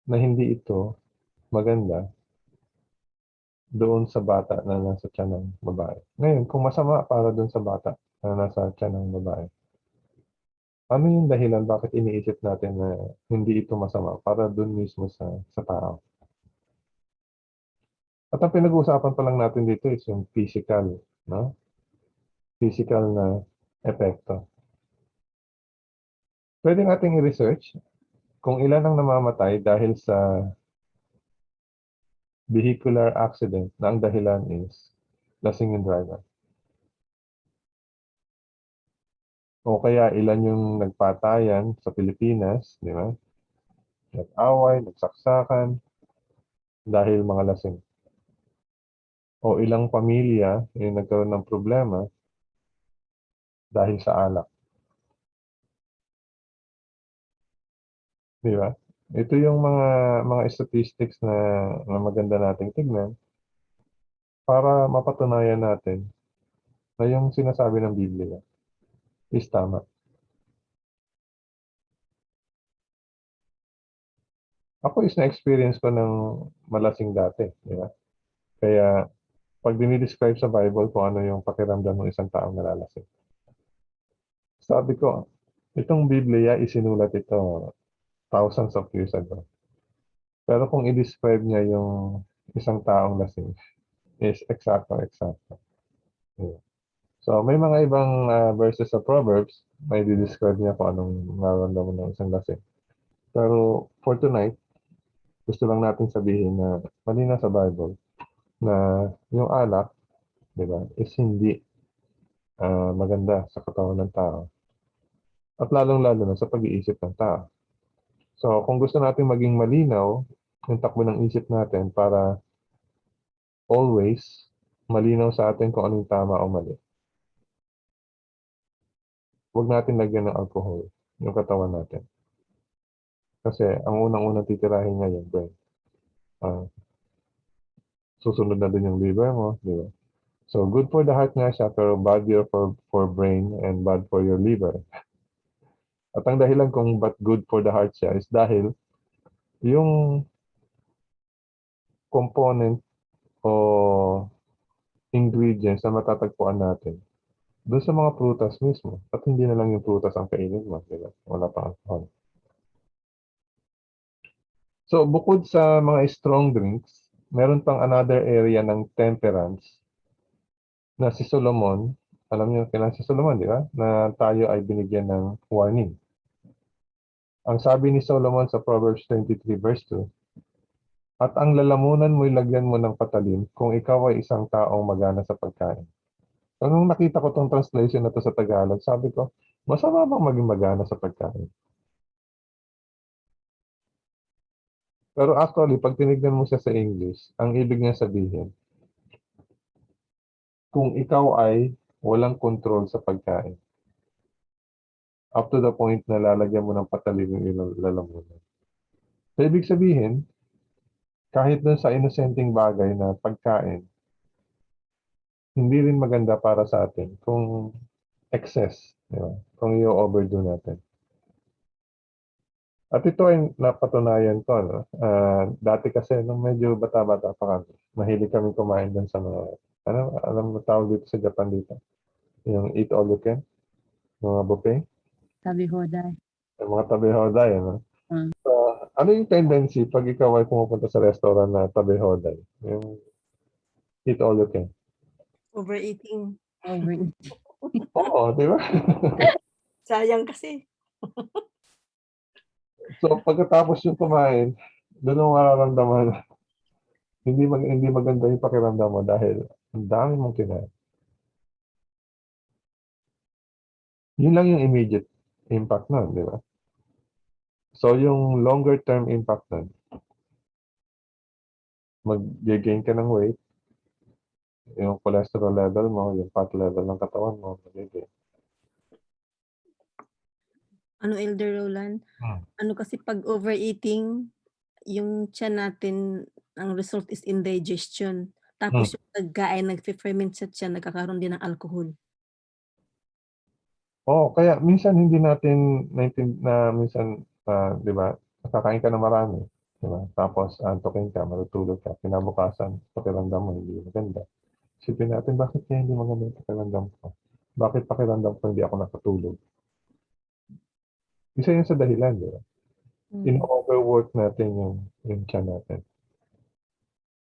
na hindi ito maganda doon sa bata na nasa tiyan ng babae. Ngayon, kung masama para doon sa bata na nasa tiyan ng babae, ano yung dahilan bakit iniisip natin na hindi ito masama para doon mismo sa tao? At ang pinag-uusapan pa lang natin dito is yung physical, no? Physical na epekto. Pwede nating i-research kung ilan ang namamatay dahil sa vehicular accident na ang dahilan is lasing yung driver. O kaya ilan yung nagpatayan sa Pilipinas, di ba? Nag-away, nagsaksakan dahil mga lasing. O ilang pamilya yung nagkaroon ng problema dahil sa alak. Di ba? Ito yung mga statistics na maganda nating tignan para mapatunayan natin na yung sinasabi ng Biblia is tama. Ako is na-experience ko ng malasing dati. Di ba? Kaya pag dinidescribe sa Bible kung ano yung pakiramdam ng isang taong nalalasing. Sabi ko, itong Biblia isinulat ito thousands of years ago. Pero kung i-describe niya yung isang taong lasing, is eksakto. Yeah. So, may mga ibang verses sa Proverbs, may di-describe niya kung anong nararamdaman ng isang lasing. Pero for tonight, gusto lang natin sabihin na malinaw sa Bible na yung alak, di ba, is hindi maganda sa katawan ng tao. At lalong-lalo na sa pag-iisip ng tao. So, kung gusto natin maging malinaw yung takbo ng isip natin para always malinaw sa atin kung anong tama o mali, huwag natin lagyan ng alcohol yung katawan natin. Kasi ang unang-unang titirahin niya yung brain. Susunod na din yung liver mo, di ba? So, good for the heart nga siya, pero bad for brain and bad for your liver. At ang dahilan kung ba't good for the heart siya is dahil yung component o ingredients na matatagpuan natin doon sa mga prutas mismo. At hindi na lang yung prutas ang kainin mo, di ba? Wala pa alcohol. So, bukod sa mga strong drinks, meron pang another area ng temperance na si Solomon, alam niyo kailan si Solomon, di ba? Na tayo ay binigyan ng warning. Ang sabi ni Solomon sa Proverbs 23 verse 2, at ang lalamunan mo'y lagyan mo ng patalim kung ikaw ay isang taong magana sa pagkain. So, nung nakita ko tong translation na to sa Tagalog, sabi ko, masama bang maging magana sa pagkain? Pero actually, pag tinignan mo siya sa English, ang ibig niya sabihin, kung ikaw ay walang control sa pagkain, up to the point na lalagyan mo ng patalim yung lalamunan. So, ibig sabihin, kahit dun sa inosenteng bagay na pagkain, hindi rin maganda para sa atin kung excess, di ba? Kung i-overdo natin. At ito ay napatunayan ko, no? Dati kasi, nung medyo bata-bata pa kami, mahilig kami kumain dun sa mga, alam mo tawag dito sa Japan dito? Yung eat all you can, mga buffet. Sabi ho dahil. Yung mga tabi-hoday, ano? So, ano yung tendency pag ikaw ay pumupunta sa restaurant na tabi-hoday? Yung eat all you can. Overeating. Oo, di ba? Sayang kasi. So, pagkatapos yung kumain, doon mo mararamdaman hindi maganda yung pakiramdam mo dahil ang dami mong kinain. Yun lang yung immediate impact nun, di ba? So, yung longer term impact nun, mag-gain ka ng weight, yung cholesterol level mo, yung fat level ng katawan mo, mag-gain. Ano, Elder Roland? Ano kasi pag overeating, yung tiyan natin, ang result is indigestion. Tapos yung pagkain nagfe-ferment siya, nagkakaroon din ng alcohol. Oo, kaya minsan hindi natin minsan, 'di ba, kakain ka ng marami, 'di ba? Tapos aantukin ka, matutulog ka, kinabukasan pakiramdam mo hindi maganda. Isipin natin bakit kaya hindi maganda yung pakiramdam ko? Bakit pakiramdam ko hindi ako nakatulog? Isa yun sa dahilan, 'di ba? Ino-overwork natin yung tiyan natin.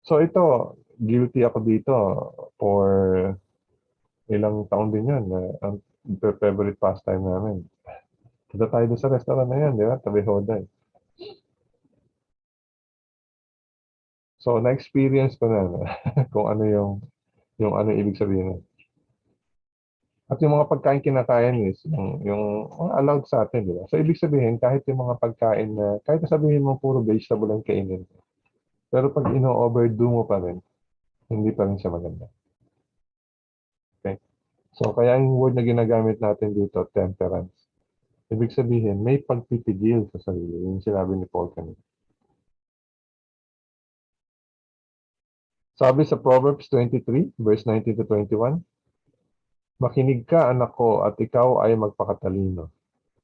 So ito, guilty ako dito for ilang taon din yun na ang favorite pastime namin. Punta tayo doon sa restaurant na yan, di ba? Tabi Hoday. So, na-experience ko na kung ano yung ano ibig sabihin nun. At yung mga pagkain kinakain is yung allowed sa atin, di ba? So, ibig sabihin, kahit yung mga pagkain na, kahit sabihin mo puro vegetable ang kainin, pero pag ino-overdo mo pa rin, hindi pa rin siya maganda. Okay? So, kaya yung word na ginagamit natin dito, temperance. Ibig sabihin, may pagpipigil sa sarili. Yung sinabi ni Paul kanina. Sabi sa Proverbs 23, verse 19 to 21, makinig ka, anak ko, at ikaw ay magpakatalino,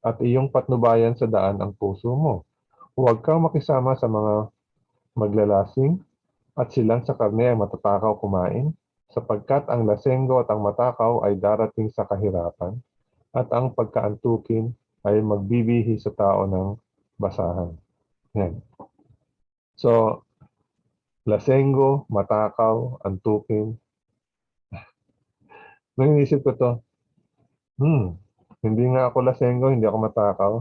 at iyong patnubayan sa daan ang puso mo. Huwag kang makisama sa mga maglalasing, at silang sa karne ay matatakaw kumain, sapagkat ang lasenggo at ang matakaw ay darating sa kahirapan, at ang pagkaantukin ay magbibihi sa tao ng basahan. Yan. So, lasenggo, matakaw, antukin. Nung inisip ko to, hindi nga ako lasenggo, hindi ako matakaw.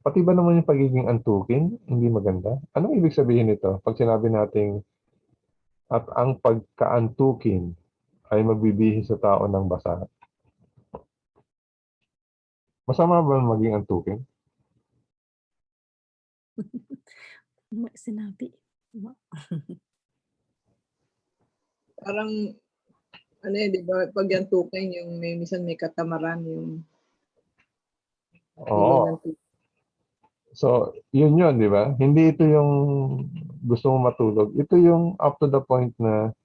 Pati ba naman yung pagiging antukin, hindi maganda? Anong ibig sabihin nito? Pag sinabi nating at ang pagkaantukin ay magbibihi sa tao ng basahan. Masama ba maging antukin? Sinabi. Parang, ano di ba, pag yan tukin, yung minsan may katamaran, yung Oo. So, yun, di ba? Hindi ito yung gusto mo matulog. Ito yung up to the point na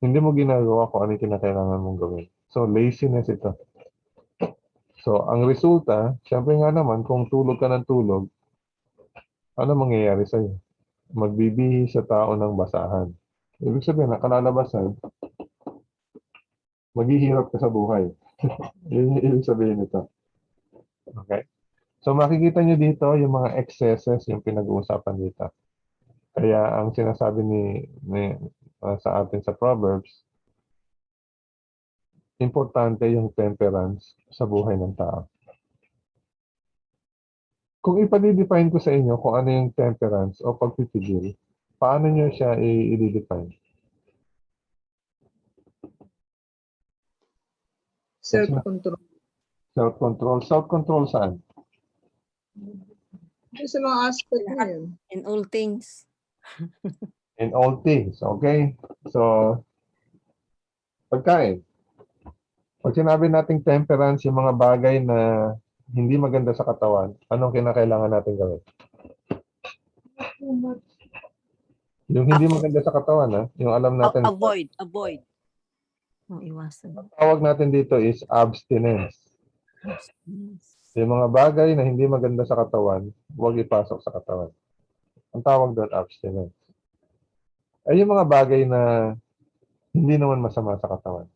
hindi mo ginagawa kung ano yung kinakailangan mong gawin. So, laziness ito. So, ang resulta, syempre nga naman, kung tulog ka ng tulog, ano mangyayari sa'yo? Magbibihi sa tao ng basahan. Ibig sabihin, nakalalabasan, maghihirap ka sa buhay. Yun yung ibig sabihin nito. Okay? So, makikita nyo dito yung mga excesses yung pinag-uusapan dito. Kaya ang sinasabi sa atin sa Proverbs, importante yung temperance sa buhay ng tao. Kung ipa-define ko sa inyo kung ano yung temperance o pagpipigil, paano nyo siya i-define? self-control. Self-control. Self-control saan? Sa mga aspect na yun. In all things. In all things. Okay? So, pagkain. Pag sinabi nating temperance, yung mga bagay na hindi maganda sa katawan, anong kinakailangan natin gawin? Yung hindi maganda sa katawan, yung alam natin, Avoid. Iwasan. ang tawag natin dito is abstinence. Yung mga bagay na hindi maganda sa katawan, huwag ipasok sa katawan. Ang tawag doon, abstinence. Ay yung mga bagay na hindi naman masama sa katawan.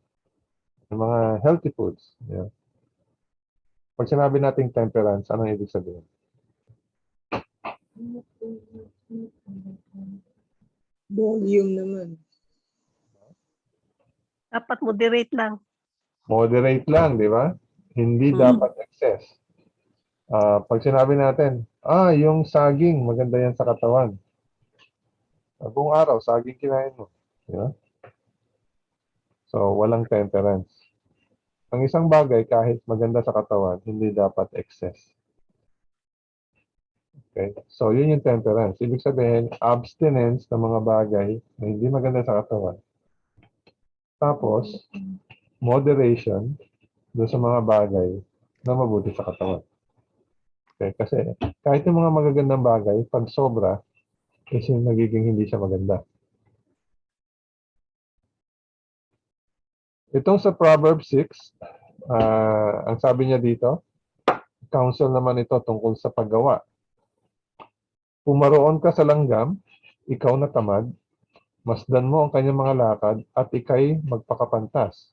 Yung mga healthy foods. Yeah. Pag sinabi nating temperance, anong ibig sabihin? Volume naman. Dapat moderate lang. Moderate lang, di ba? Hindi dapat excess. Pag sinabi natin, yung saging, maganda yan sa katawan. Buong araw, saging kinain mo. Di ba? So, walang temperance. Ang isang bagay, kahit maganda sa katawan, hindi dapat excess. Okay? So, yun yung temperance. Ibig sabihin, abstinence ng mga bagay na hindi maganda sa katawan. Tapos, moderation doon sa mga bagay na mabuti sa katawan. Okay? Kasi, kahit yung mga magagandang bagay, pag sobra, kasi nagiging hindi siya maganda. Itong sa Proverbs 6, ang sabi niya dito, counsel naman ito tungkol sa paggawa. Pumaroon ka sa langgam, ikaw na tamad, masdan mo ang kanyang mga lakad at ikay magpakapantas.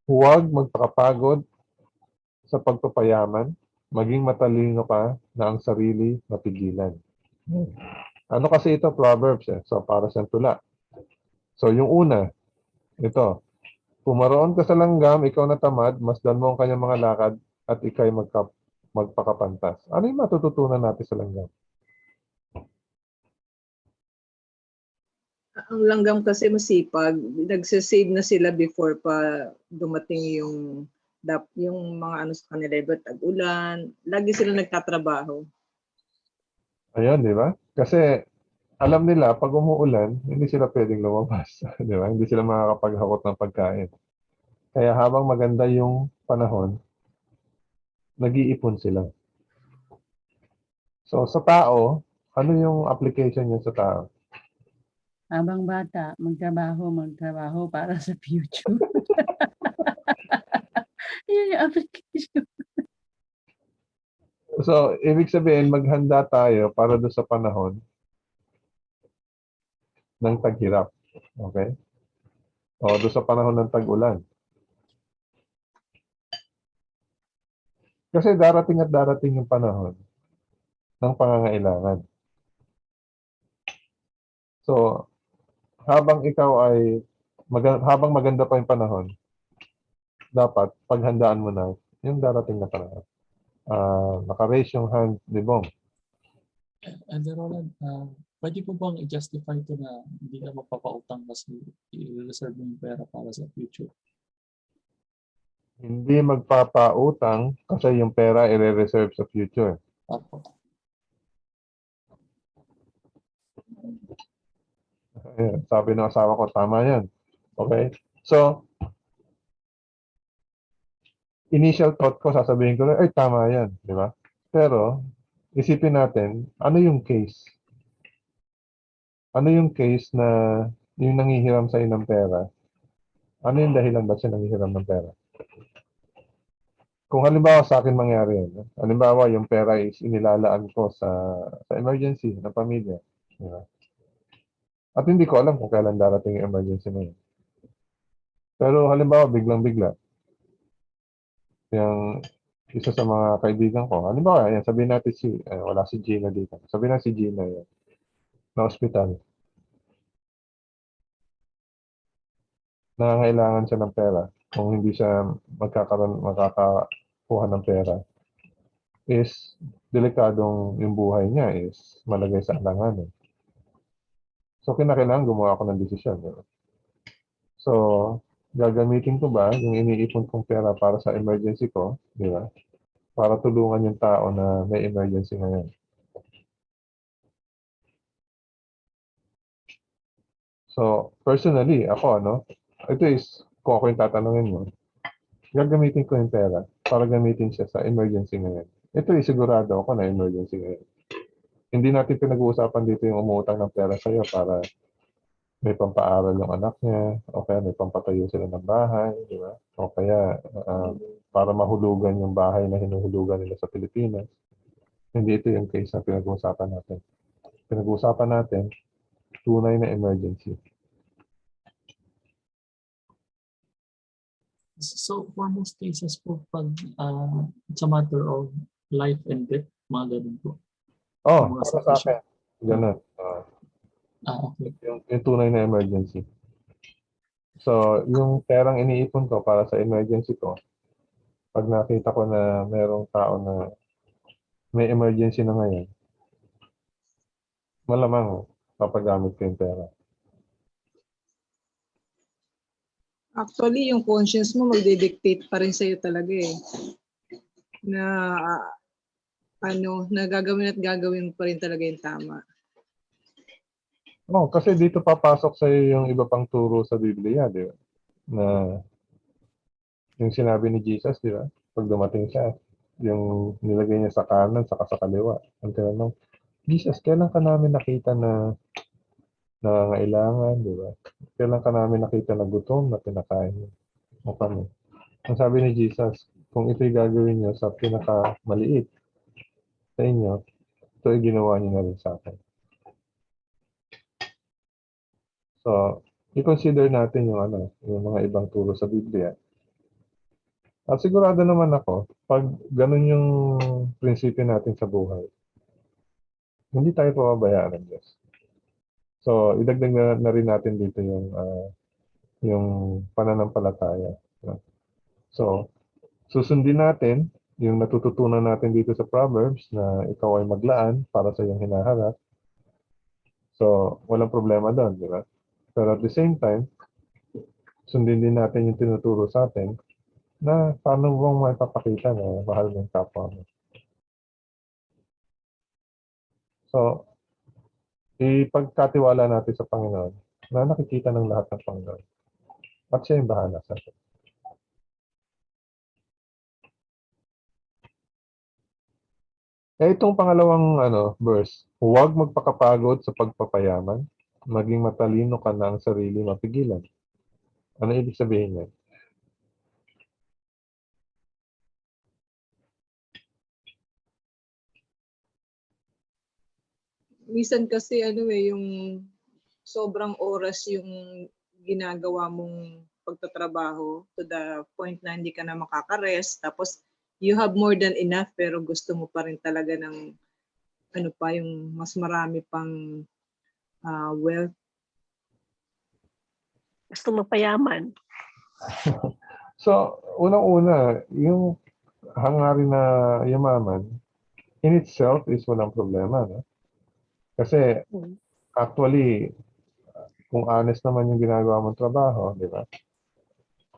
Huwag magpakapagod sa pagpapayaman, maging matalino ka na ang sarili mapigilan. Ano kasi ito, Proverbs So, para sa tula. So, yung una, ito. Pumaroon ka sa langgam, ikaw na tamad, masdan mo ang kanyang mga lakad at ikay magpakapantas. Ano yung matututunan natin sa langgam? Ang langgam kasi masipag. Nagsasave na sila before pa dumating yung mga ano sa kanila, iba tag-ulan. Lagi sila nagtatrabaho. Ayun, di ba? Kasi alam nila, pag umuulan, hindi sila pwedeng lumabas. Di ba? Hindi sila makakapaghakot ng pagkain. Kaya habang maganda yung panahon, nag-iipon sila. So, sa tao, ano yung application niya sa tao? Habang bata, magtrabaho para sa future. Yun yung application. So, ibig sabihin, maghanda tayo para doon sa panahon ng taghirap. Okay? O doon sa panahon ng tag-ulan. Kasi darating at darating yung panahon ng pangangailangan. So, habang ikaw ay habang maganda pa yung panahon, dapat paghandaan mo na yung darating na panahon. Naka-raise yung hand ni Bong. And Roland, pwede po bang i-justify ito na hindi ka magpapautang kasi i-reserve mo yung pera para sa future? Hindi magpapautang kasi yung pera i-reserve sa future. Apo. Ayan, sabi ng asawa ko, tama yan. Okay? So, initial thought ko, sasabihin ko, ay, tama yan. Di ba? Pero, isipin natin, ano yung case? Ano yung case na yung nanghihiram sa'yo ng pera? Ano yung dahilan ba siya nanghihiram ng pera? Kung halimbawa sa akin mangyari yan, halimbawa yung pera is inilalaan ko sa emergency ng pamilya. Di ba? At hindi ko alam kung kailan darating yung emergency na yun. Pero halimbawa, biglang-bigla, yung isa sa mga kaibigan ko, halimbawa, yan, sabihin natin wala si Gina dito. Sabihin natin si Gina yan, na ospital. Nangangailangan siya ng pera. Kung hindi siya makakakuha ng pera, is delikadong yung buhay niya is malagay sa alanganin. So, kinakailangan gumawa ako ng desisyon. Diba? So, gagamitin ko ba yung iniipon kong pera para sa emergency ko, di ba? Para tulungan yung tao na may emergency ngayon. So, personally, ako, ito is, kung ako yung tatanungin mo, gagamitin ko yung pera para gamitin siya sa emergency ngayon. Ito is sigurado ako na emergency ngayon. Hindi natin pinag-uusapan dito yung umuutang ng pera sa'yo para may pampaaral yung anak niya, o kaya may pampatayo sila ng bahay, di ba? O kaya para mahulugan yung bahay na hinuhulugan nila sa Pilipinas. Hindi ito yung case na pinag-uusapan natin. Pinag-uusapan natin, tunay na emergency. So, for most cases po, pag it's a matter of life and death, mga ganun po. Oh, Mga para sa akin. Ganun. Okay. Yung tunay na emergency. So, yung perang iniipon ko para sa emergency ko, pag nakita ko na merong tao na may emergency na ngayon, malamang papagamit ko yung pera. Actually, yung conscience mo magdidictate pa rin sa'yo talaga eh. Na na gagawin at gagawin pa rin talaga yung tama. Oh, kasi dito papasok sa yung iba pang turo sa Biblia, di ba? Na yung sinabi ni Jesus, di ba? Pag dumating siya, yung nilagay niya sa kanan, saka sa kaliwa. Ang tinanong, Jesus, kailan ka namin nakita na nangangailangan, di ba? Kailan ka namin nakita na gutom na pinakain mo kami? Ang sabi ni Jesus, kung ito'y gagawin niyo sa pinakamaliit sa inyo, ito ay ginawa niyo na rin sa akin. So, i-consider natin yung mga ibang turo sa Biblia. At sigurado naman ako, pag ganun yung prinsipyo natin sa buhay, hindi tayo pababayaan ng Diyos. So, idagdag na rin natin dito yung pananampalataya. No? So, susundin natin yung natututunan natin dito sa Proverbs na ikaw ay maglaan para sa iyong hinaharap. So, walang problema doon, di ba? Pero at the same time, sundin din natin yung tinuturo sa atin na paano mong maipapakita na mahal mo yung kapwa mo. So, ipagkatiwala natin sa Panginoon na nakikita ng lahat ng Panginoon. At siya yung bahala sa atin. Itong pangalawang verse, huwag magpakapagod sa pagpapayaman, maging matalino ka na ang sarili mapigilan. Ano ibig sabihin niya? Minsan kasi yung sobrang oras yung ginagawa mong pagtatrabaho to the point na hindi ka na makaka-rest, tapos you have more than enough pero gusto mo pa rin talaga ng yung mas marami pang wealth. Gusto mo payaman. So, unang-una, yung hangarin na yumaman, in itself is walang problema. No? Kasi, actually, kung honest naman yung ginagawa mong trabaho, di ba?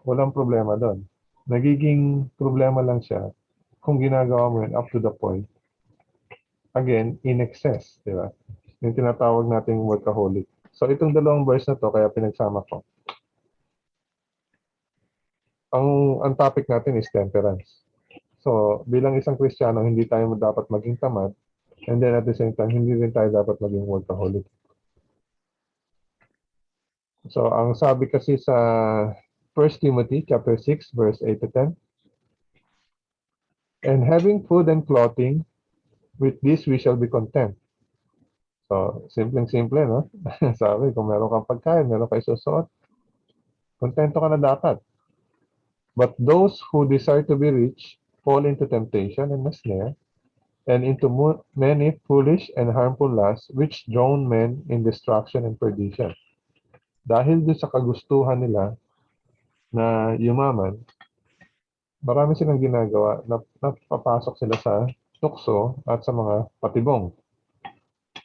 Walang problema doon. Nagiging problema lang siya kung ginagawa mo yun up to the point. Again, in excess, di ba? Yung tinatawag nating workaholic. So, itong dalawang verse na to, kaya pinagsama ko. Ang topic natin is temperance. So, bilang isang Kristiyano, hindi tayo dapat maging tamad, and then at the same time, hindi rin tayo dapat maging workaholic. So, ang sabi kasi sa 1 Timothy chapter 6, verse 8 to 10, and having food and clothing, with this we shall be content. So, simpleng-simple, no? Sabi, kung meron kang pagkain, meron kang isusuot, kontento ka na dapat. But those who desire to be rich fall into temptation and a snare, and into many foolish and harmful lusts, which drown men in destruction and perdition. Dahil doon sa kagustuhan nila na yumaman, marami silang ginagawa na napapasok sila sa tukso at sa mga patibong.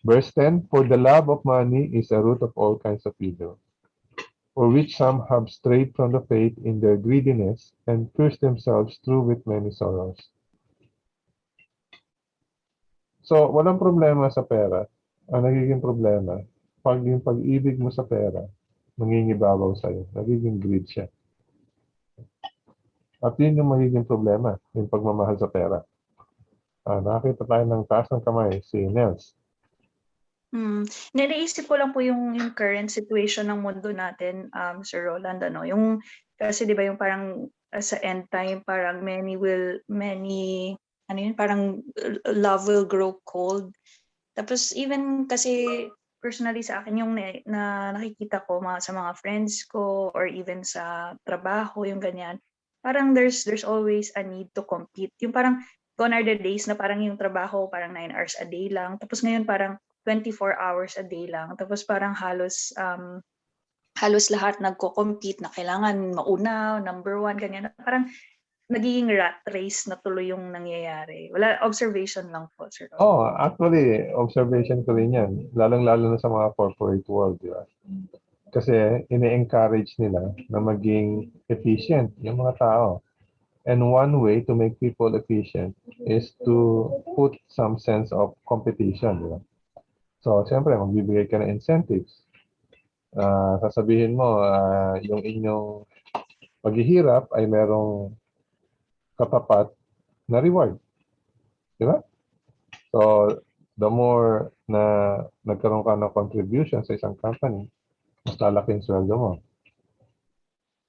Verse 10, for the love of money is a root of all kinds of evil, for which some have strayed from the faith in their greediness and pierced themselves through with many sorrows. So, walang problema sa pera. Ang nagiging problema, pag yung pag-ibig mo sa pera, mangingibabaw sa'yo. Nagiging greed siya. At yun yung magiging problema, yung pagmamahal sa pera. Nakita tayo ng taas ng kamay, si Nels. Naiisip ko lang po yung current situation ng mundo natin, Sir Roland, yung kasi 'di ba yung parang sa end time parang parang love will grow cold. Tapos even kasi personally sa akin yung na nakikita ko sa mga friends ko or even sa trabaho yung ganyan. Parang there's always a need to compete. Yung parang gone are the days na parang yung trabaho parang 9 hours a day lang. Tapos ngayon parang 24 hours a day lang. Tapos parang halos lahat nagko-compete na kailangan mauna, number one, ganyan. Parang nagiging rat race na tuloy yung nangyayari. Wala, observation lang po, Sir. Actually, observation ko rin yan. Lalong-lalo na sa mga corporate world, di ba? Kasi ine-encourage nila na maging efficient yung mga tao. And one way to make people efficient is to put some sense of competition, di ba? So, siyempre, magbibigay ka ng incentives. Sasabihin mo, yung inyong paghihirap ay merong katapat na reward. Di ba? So, the more na nagkaroon ka ng contribution sa isang company, mas lalaki yung sweldo mo.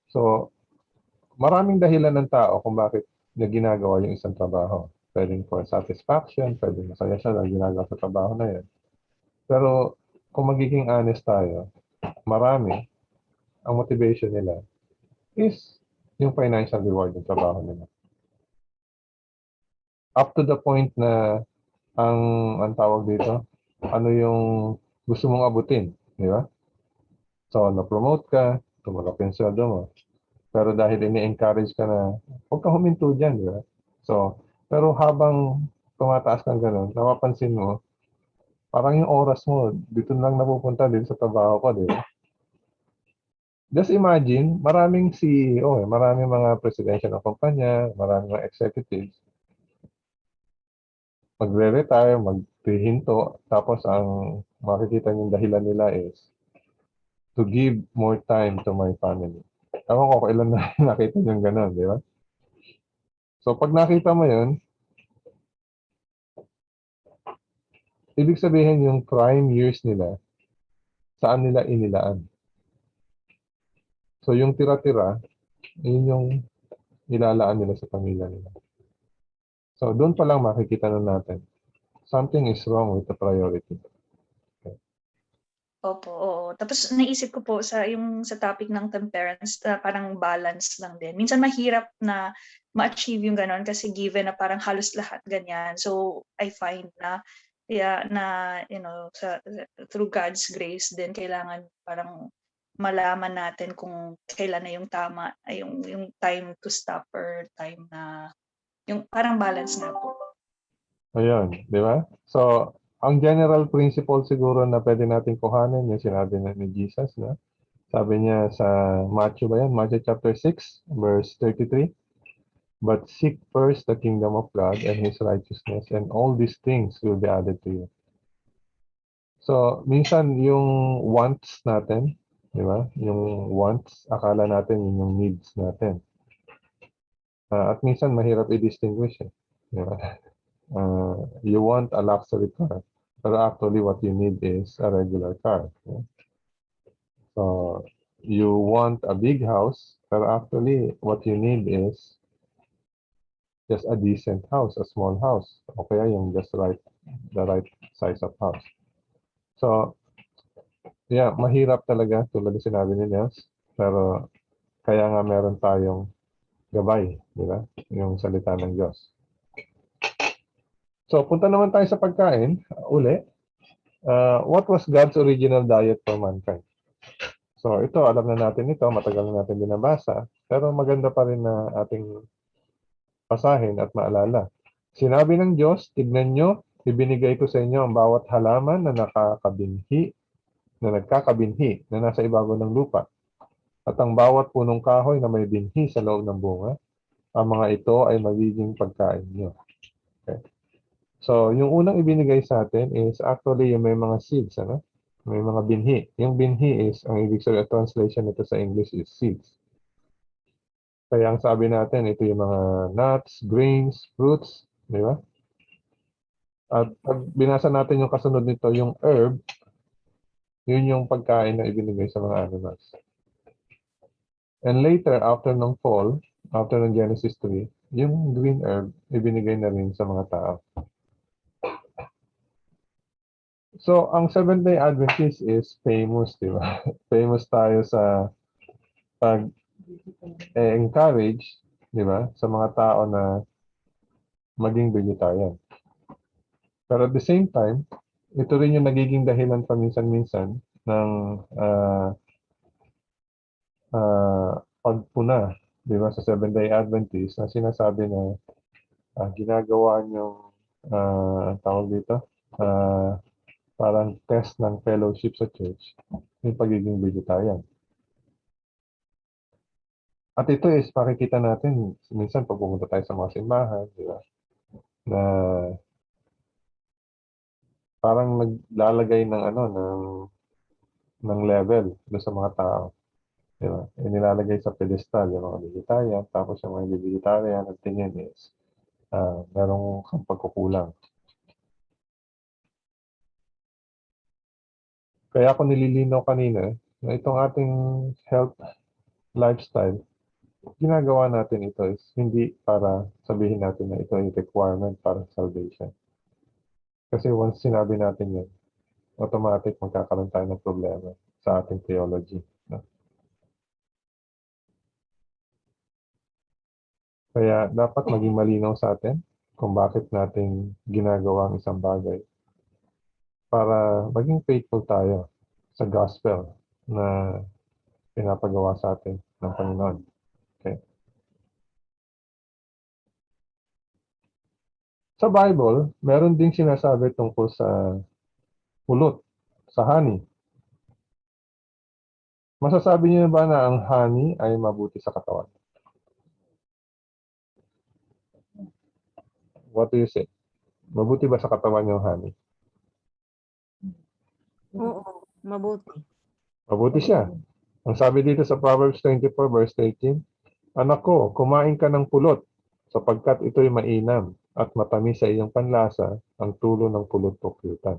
So, maraming dahilan ng tao kung bakit niya ginagawa yung isang trabaho. Pwedeng for satisfaction, pwedeng masaya siya dahil ginagawa sa trabaho na yun. Pero kung magiging honest tayo, marami, ang motivation nila is yung financial reward ng trabaho nila. Up to the point na ang tawag dito, ano yung gusto mong abutin, di ba? So, na-promote ka, tumalak yung sweldo mo. Pero dahil ini-encourage ka na, huwag kang huminto dyan, di ba? So, pero habang tumataas kang ganun, napapansin mo, parang yung oras mo, dito lang napupunta dito sa trabaho ko, di ba? Just imagine, maraming CEO, maraming mga presidensya ng kumpanya, maraming mga executives, magre-retire, maghihinto, tapos ang makikita niyong dahilan nila is to give more time to my family. Ewan ko kung ilan na nakita niyong gano'n, di ba? So, pag nakita mo yun, ibig sabihin yung prime years nila, saan nila inilaan. So, yung tira-tira, yun yung ilalaan nila sa pamilya nila. So, doon pa lang makikita na natin, something is wrong with the priority. Opo, oo. Tapos naisip ko po sa topic ng temperance, parang balance lang din. Minsan mahirap na ma-achieve yung gano'n kasi given na parang halos lahat ganyan. So I find na through God's grace din kailangan parang malaman natin kung kailan na yung tama, yung time to stop or time na yung parang balance nga po. Ayun, di ba? So, ang general principle siguro na pwede natin kuhanin, yung sinabi na ni Jesus, na sabi niya sa Matthew ba yan? Matthew chapter 6, verse 33. But seek first the kingdom of God and His righteousness, and all these things will be added to you. So, minsan yung wants natin, di ba? Yung wants, akala natin yun yung needs natin. At minsan mahirap i-distinguish eh. Di ba? You want a luxury car, but actually what you need is a regular car. Yeah? So you want a big house, but actually what you need is just a decent house, a small house. Okay, yung just the right size of house. So yeah, mahirap talaga tulad ng sinabi ni Nels, pero kaya nga meron tayong gabay, di ba? Yung salita ng Diyos. So, punta naman tayo sa pagkain. Uli. What was God's original diet for mankind? So, ito, alam na natin ito. Matagal na natin binabasa. Pero maganda pa rin na ating basahin at maalala. Sinabi ng Diyos, tignan nyo, ibinigay ko sa inyo ang bawat halaman na nagkakabinhi, na nasa ibabaw ng lupa. At ang bawat punong kahoy na may binhi sa loob ng bunga, ang mga ito ay magiging pagkain nyo. Okay. So, yung unang ibinigay sa atin is actually yung may mga seeds, ano? May mga binhi. Yung binhi is, ang ibig sabihin, translation nito sa English is seeds. Kaya ang sabi natin, ito yung mga nuts, grains, fruits, di ba? At pag binasa natin yung kasunod nito, yung herb, yun yung pagkain na ibinigay sa mga animals. And later, after ng fall, after ng Genesis 3, yung green herb, ibinigay na rin sa mga tao. So, ang Seventh-day Adventist is famous, di ba? Famous tayo sa pag-encourage, di ba? Sa mga tao na maging vegetarian. Pero at the same time, ito rin yung nagiging dahilan paminsan-minsan ng pagpuna, di ba? Sa Seventh-day Adventist na sinasabi na ginagawa niyong tawag dito, parang test ng fellowship sa church, yung pagiging vegetarian. At ito is makikita natin, minsan pag pumunta tayo sa mga simbahan, di ba? Na parang naglalagay ng ng level doon sa mga tao. Di ba? Nilalagay sa pedestal yung mga vegetarian, tapos yung mga vegetarian, ang tingin is merong pagkukulang. Kaya ako nililinaw kanina na itong ating health lifestyle, ginagawa natin ito is hindi para sabihin natin na ito ay requirement para salvation. Kasi once sinabi natin yan, automatic magkakaroon tayo ng problema sa ating theology. No? Kaya dapat maging malinaw sa atin kung bakit natin ginagawa ang isang bagay para maging faithful tayo sa gospel na pinapagawa sa atin ng Panginoon. Okay? Sa Bible, meron ding sinasabi tungkol sa pulot, sa honey. Masasabi niyo ba na ang honey ay mabuti sa katawan? What do you say? Mabuti ba sa katawan yung honey? Oo, mabuti. Mabuti siya. Ang sabi dito sa Proverbs 24 verse 18, Anak ko, kumain ka ng pulot, sapagkat ito'y mainam at matamis sa iyong panlasa ang tulo ng pulot o kyutan.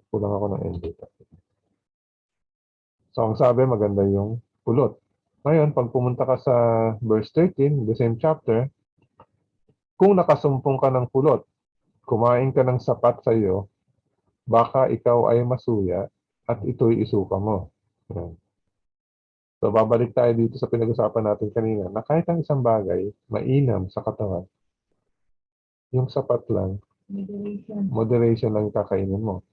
Kulang ako ng end dito. So, ang sabi, maganda yung pulot. Ngayon, pag pumunta ka sa verse 13, the same chapter, kung nakasumpong ka ng pulot, kumain ka ng sapat sa iyo, baka ikaw ay masuya at ito'y isuka mo. Yan. So, babalik tayo dito sa pinag-usapan natin kanina na kahit ang isang bagay, mainam sa katawan, yung sapat lang, moderation lang yung kakainin mo.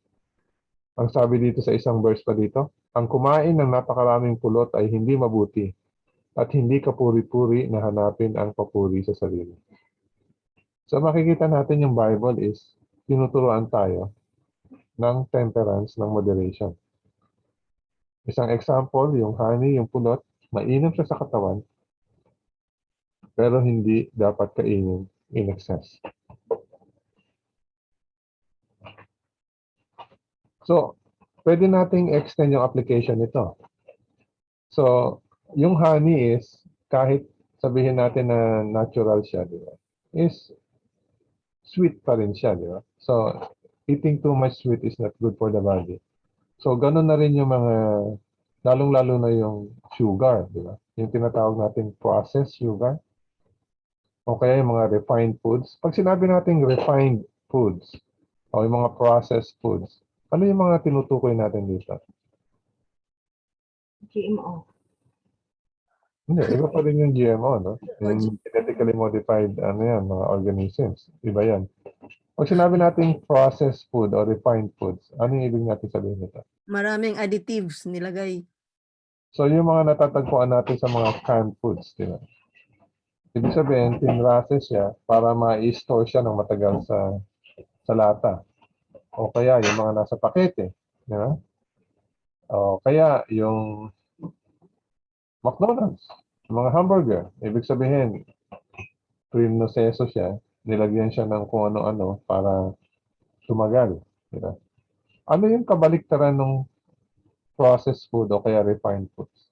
Ang sabi dito sa isang verse pa dito, ang kumain ng napakaraming pulot ay hindi mabuti at hindi kapuri-puri na hanapin ang papuri sa sarili. So makikita natin yung Bible is tinuturuan tayo ng temperance, ng moderation. Isang example, yung honey, yung pulot, mainam siya sa katawan, pero hindi dapat kainin in excess. So, pwede nating extend yung application nito. So, yung honey is, kahit sabihin natin na natural siya, di ba? Is sweet pa rin siya, di ba? So, eating too much sweet is not good for the body. So, ganun na rin yung mga, lalong-lalo na yung sugar, di ba? Yung tinatawag nating processed sugar. O kaya yung mga refined foods. Pag sinabi nating refined foods, o yung mga processed foods, ano yung mga tinutukoy natin dito? GMO. Hindi, iba pa rin yung GMO, no? Yung genetically modified, ano yan, mga organisms. Iba yan. Pag sinabi natin processed food or refined foods, ano yung ibig natin sabihin nito? Maraming additives nilagay. So, yung mga natatagpuan natin sa mga canned foods, di ba? Ibig sabihin, tinrasa siya para ma-store siya ng matagal sa lata. O kaya, yung mga nasa pakete, di ba? O kaya, yung McDonald's, mga hamburger, ibig sabihin, prinoseso siya, nilagyan siya ng kung ano-ano para tumagal. Diba? Ano yung kabaliktaran ng processed food o kaya refined foods?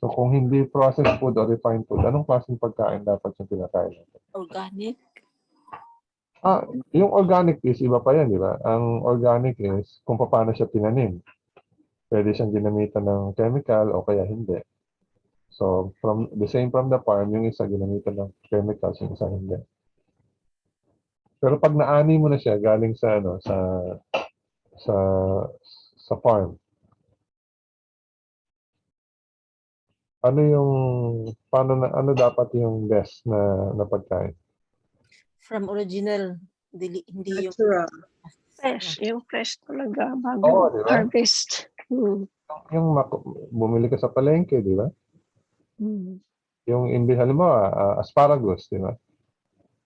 So kung hindi processed food o refined food, anong klaseng pagkain dapat yung pinakain natin? Organic. Yung organic is iba pa yan, di ba? Ang organic is kung paano siya tinanim. Pwede siyang ginamitan ng chemical o kaya hindi. So, from the farm, yung isa ginamitan ng chemicals, yung isa hindi. Pero pag naani mo na siya galing sa sa farm, ano dapat yung best na pagkain? From original, hindi yung Natural. Fresh. Yung fresh talaga Oo, bago di ba? harvest. Bumili ka sa palengke, di ba? Mm. Yung halimbawa, asparagus, di ba?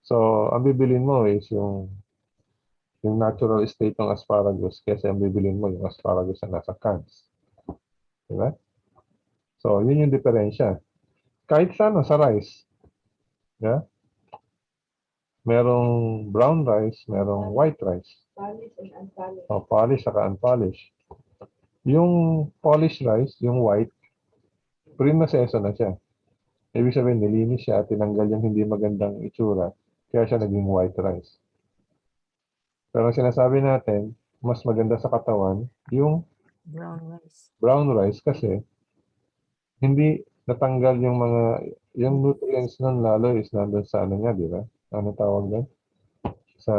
So, ang bibilin mo is yung natural state ng asparagus kasi ang bibilin mo yung asparagus na nasa cans. Di ba? So, yun yung diferensya. Kahit sa rice. Yeah? Merong brown rice, merong white rice. Polished and unpolished. O, polished saka unpolished. Yung polished rice, yung white, prinoseso na siya. Ibig sabihin, nilinis siya, tinanggal yung hindi magandang itsura, kaya siya naging white rice. Pero ang sinasabi natin, mas maganda sa katawan yung Brown rice. brown rice kasi hindi natanggal yung nutrients nun lalo is nandun sa ano niya, di ba? Ano tawag doon? Sa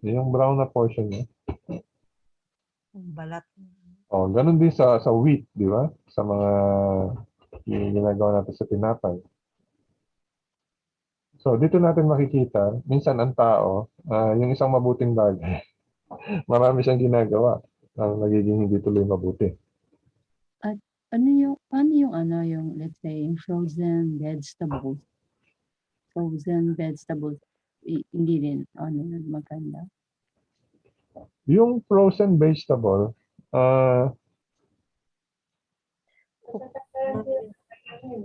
yung brown na portion niya. Yung balat. Oh, ganun din sa wheat, di ba? Sa mga yung ginagawa natin sa tinapay. So, dito natin makikita, minsan ang tao, yung isang mabuting bagay, marami siyang ginagawa ang nagiging hindi tuloy mabuti. Paano yung ano, yung let's say, yung frozen vegetables? Frozen vegetables, hindi rin, ano yun, maganda. Yung frozen vegetable,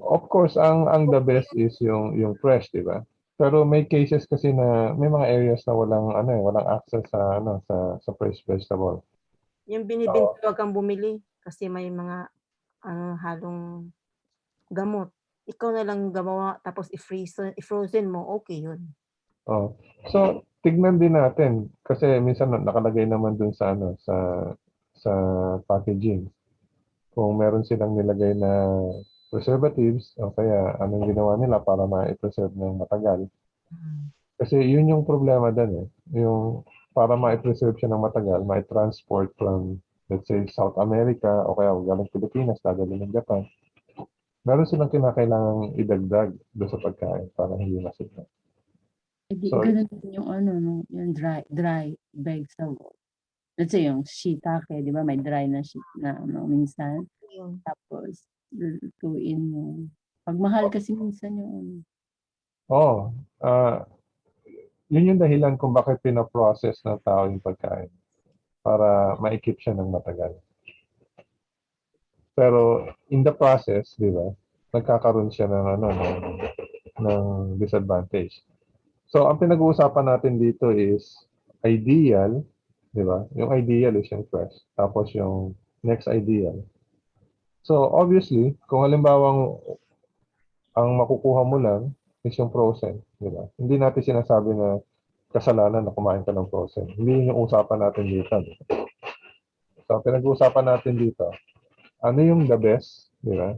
of course, ang the best is yung fresh, di ba? Pero may cases kasi na may mga areas na walang access sa fresh vegetable. Yung binibinti, huwag kang bumili kasi may mga halong gamot. Ikaw na lang gumawa tapos i-frozen mo, okay yun. Oh. So, tignan din natin kasi minsan nakalagay naman dun sa sa packaging. Kung meron silang nilagay na preservatives o kaya anong ginawa nila para ma-preserve ng matagal. Kasi yun yung problema din yung para ma-preserve siya ng matagal, ma-transport from let's say South America o kaya galing Pilipinas, dadalhin ng Japan. Meron silang kinakailangang idagdag doon sa pagkain para hindi masira. So, Ganun din yung ano, no, yung dry vegetable. Let's say yung shiitake, di ba? May dry na minsan. Tapos, lutuin mo. Pag mahal kasi minsan yung yun yung dahilan kung bakit pinaprocess ng tao yung pagkain para ma-keep siya ng matagal. Pero in the process, di ba, nagkakaroon siya ng disadvantage. So, ang pinag-uusapan natin dito is ideal, di ba? Yung ideal is yung fresh. Tapos yung next ideal. So, obviously, kung halimbawang ang makukuha mo lang is yung frozen, di ba? Hindi natin sinasabi na kasalanan na kumain ka ng frozen. Hindi yun yung usapan natin dito. Di ba? So, pinag-uusapan natin dito, ano yung the best, di ba?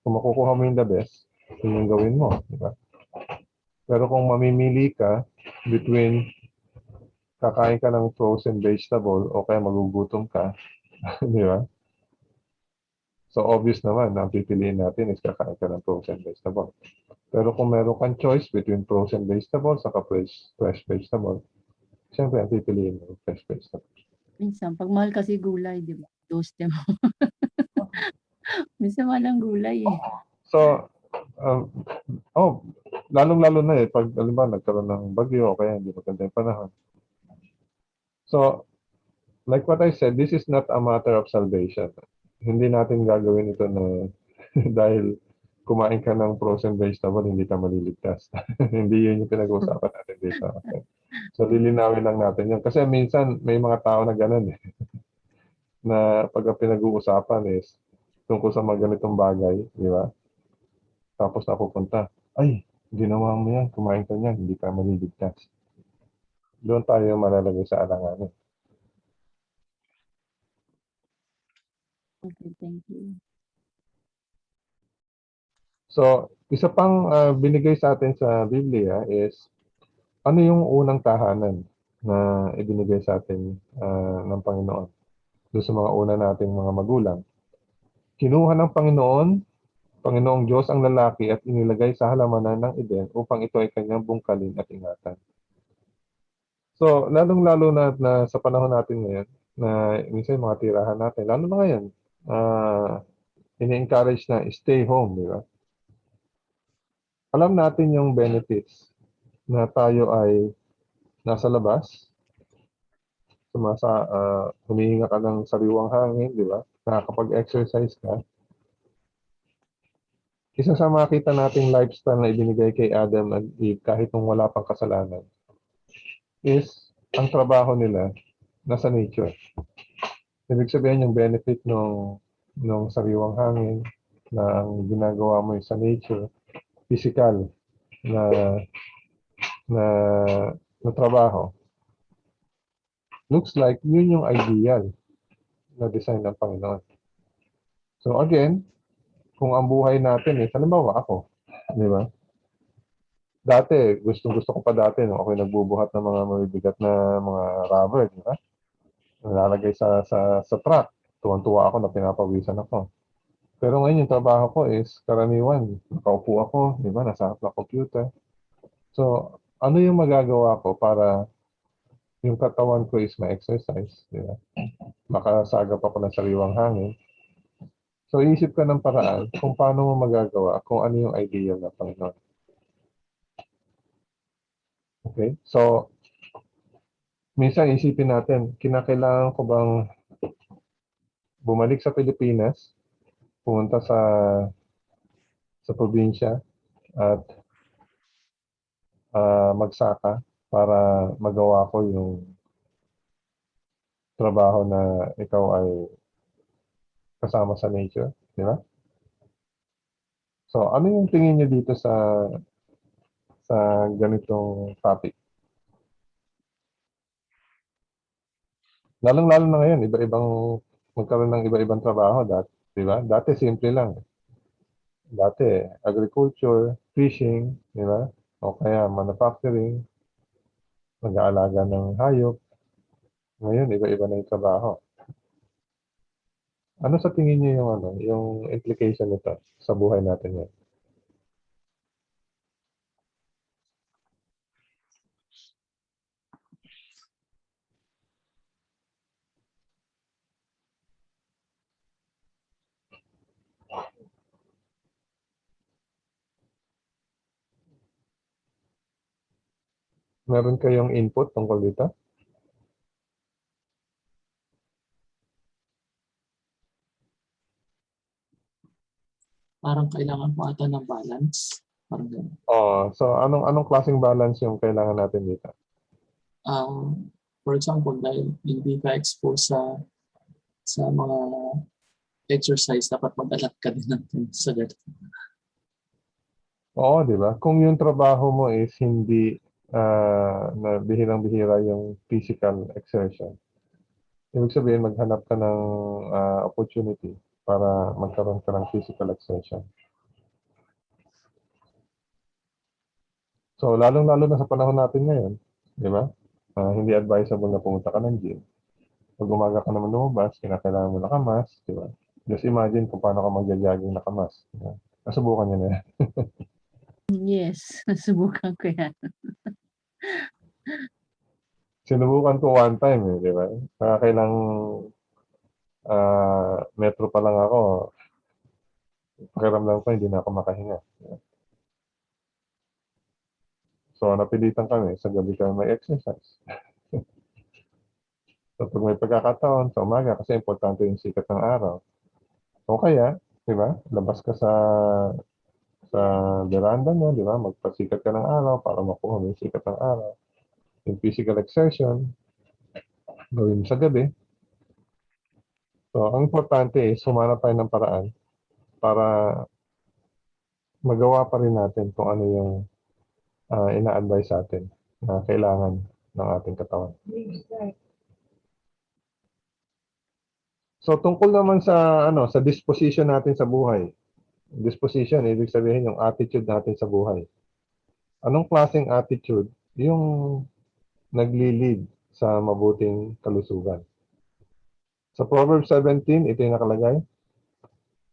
Kung makukuha mo yung the best, yun yung gawin mo, di ba? Pero kung mamimili ka between kakain ka ng frozen vegetable o kaya magugutom ka, di ba? So, obvious naman na ang pipiliin natin is kakain ka ng frozen vegetable. Pero kung meron kang choice between frozen vegetable sa fresh vegetable, siyempre ang pipiliin mo fresh vegetable. minsan, pag mahal kasi gulay, di ba? Toast mo. Minsan walang gulay eh. So, lalong-lalo na pag nagkaroon ng bagyo o kaya hindi maganda yung panahon. So, like what I said, this is not a matter of salvation. Hindi natin gagawin ito na dahil kumain ka ng frozen vegetable, hindi ka maliligtas. Hindi yun yung pinag-uusapan natin dito. Okay? So, lilinawin lang natin yun. Kasi minsan, may mga tao na ganun na pag pinag-uusapan is tungkol sa mga ganitong bagay, di ba? Tapos napupunta, ay, ginawa mo yan, kumain ka niyan, hindi ka maliligtas. Doon tayo malalagay sa alanganin. Okay, thank you. So, isa pang binigay sa atin sa Biblia is, ano yung unang tahanan na ibinigay sa atin ng Panginoon? Doon sa mga una nating mga magulang. Kinuha ng Panginoong Diyos ang lalaki at inilagay sa halamanan ng Eden upang ito ay kanyang bungkalin at ingatan. So, lalong-lalo na sa panahon natin ngayon, na minsan mga tirahan natin, lalo na ngayon, ini-encourage na stay home, di ba? Alam natin yung benefits na tayo ay nasa labas, humihinga ka ng sariwang hangin, di ba? Nakakapag-exercise ka. Isa sa makita nating lifestyle na ibinigay kay Adam at Eve kahit nung wala pang kasalanan is ang trabaho nila nasa nature. Ibig sabihin yung benefit ng sariwang hangin na ang ginagawa mo sa nature, physical na trabaho looks like yun yung ideal na design ng Panginoon. So again, kung ang buhay natin halimbawa ako, di ba? Dati, gusto ko pa dati nung ako'y nagbubuhat ng mga mabibigat na mga rubber, di ba? Nalalagay sa truck. Tuwan-tuwa ako na pinapawisan ako. Pero ngayon yung trabaho ko is karaniwan, nakaupo ako, di ba? Nasa harap ng computer. So, ano yung magagawa ko para yung katawan ko is ma-exercise, di ba? Makasagap ako ng sariwang hangin. So, isip ka ng paraan kung paano mo magagawa, kung ano yung ideal na Panginoon. Okay? So, minsan isipin natin, kinakailangan ko bang bumalik sa Pilipinas, pumunta sa probinsya at magsaka para magawa ko yung trabaho na ikaw ay kasama sa nature, di ba? So, ano yung tingin niyo dito sa ganitong topic? Lalong-lalo na ngayon, magkaroon ng iba-ibang trabaho dati, di ba? Dati simple lang. Dati agriculture, fishing, di ba? O kaya manufacturing, mag-aalaga ng hayop. Ngayon, iba-iba na yung trabaho. Ano sa tingin niyo yung implication nito sa buhay natin ngayon? Meron kayong input tungkol dito? Parang kailangan mo ata ng balance. Parang ganun. So anong klaseng balance yung kailangan natin dito? For example, dahil hindi ka exposed sa mga exercise, dapat mag-alat ka din ng sa ganun. Oo, di ba? Kung yung trabaho mo is hindi na bihirang-bihira yung physical exertion, ibig sabihin maghanap ka ng opportunity para magkaroon ka ng physical exertion. So, lalong-lalo na sa panahon natin ngayon, di ba? Hindi advisable na pumunta ka ng gym. Pag umaga ka naman lumabas, kinakailangan mo nakamas, di ba? Just imagine kung paano ka magja-jogging nakamas. Diba? Nasubukan niyo na yan. Yes, nasubukan ko yan. Sinubukan ko one time, di ba? Kailang metro pa lang ako, pakiramdam ko hindi na ako makahinga. So, napilitan kami, sa gabi kami may exercise. So, pag may pagkakataon, sa umaga, kasi importante yung sikat ng araw. O kaya, di ba, labas ka sa veranda mo, di ba, magpasikat ka ng araw para makuha mo yung sikat ng araw. Yung physical exertion, gawin sa gabi. So, ang importante is humanap tayo ng paraan para magawa pa rin natin kung ano yung ina-advise sa atin na kailangan ng ating katawan. So, tungkol naman sa disposition natin sa buhay. Disposition, ibig sabihin yung attitude natin sa buhay. Anong klaseng attitude yung nagli-lead sa mabuting kalusugan? Sa Proverbs 17, ito yung nakalagay.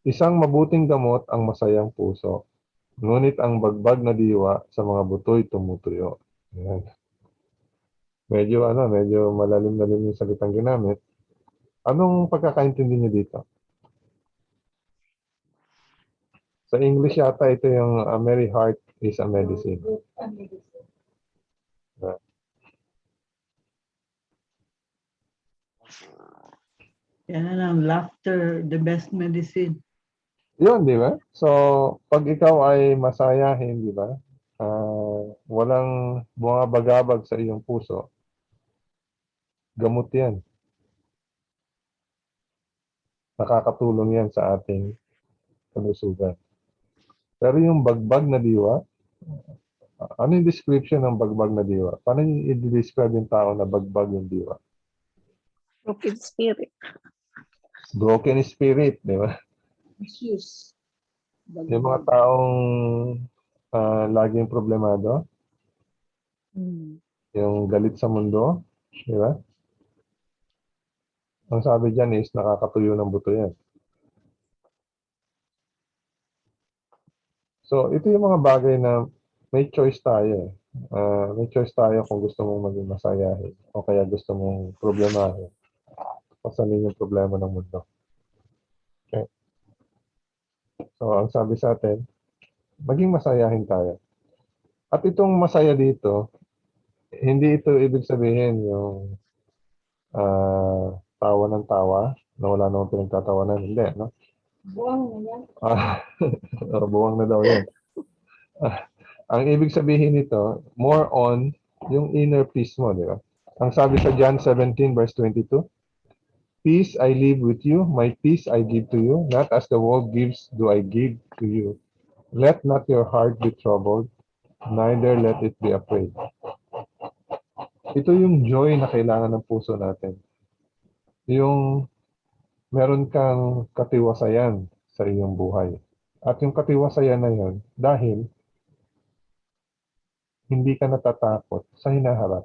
Isang mabuting gamot ang masayang puso, ngunit ang bagbag na diwa sa mga butoy tumutuyo. Ayan. Medyo malalim-lalim yung salitang ginamit. Anong pagkakaintindi niyo dito? Sa English yata ito yung a merry heart is a medicine. Yan ang laughter, the best medicine. Yun, di ba? So, pag ikaw ay masayahin, di ba? Walang bumabagabag sa iyong puso, gamot yan. Nakakatulong yan sa ating kalusugan. Pero yung bagbag na diwa, ano yung description ng bagbag na diwa? Paano yung i-describe yung tao na bagbag yung diwa? Broken spirit. Broken spirit, di ba? Issues. Yung mga taong laging problemado, yung galit sa mundo, di ba? Ang sabi dyan is nakakatuyo ng buto yan. So, ito yung mga bagay na may choice tayo. May choice tayo kung gusto mong maging masayahin o kaya gusto mong problemahin. Pasanin yung problema ng mundo. Okay? So, ang sabi sa atin, maging masayahin tayo. At itong masaya dito, hindi ito ibig sabihin yung tawa ng tawa na wala namang pinagtatawanan. Hindi, no? Buwang na yan. Buwang na daw yan. Ang ibig sabihin nito, more on yung inner peace mo, di ba? Ang sabi sa John 17 verse 22, peace I leave with you, my peace I give to you, not as the world gives do I give to you. Let not your heart be troubled, neither let it be afraid. Ito yung joy na kailangan ng puso natin. Yung meron kang katiwasayan sa iyong buhay. At yung katiwasayan na yun, dahil hindi ka natatakot sa hinaharap.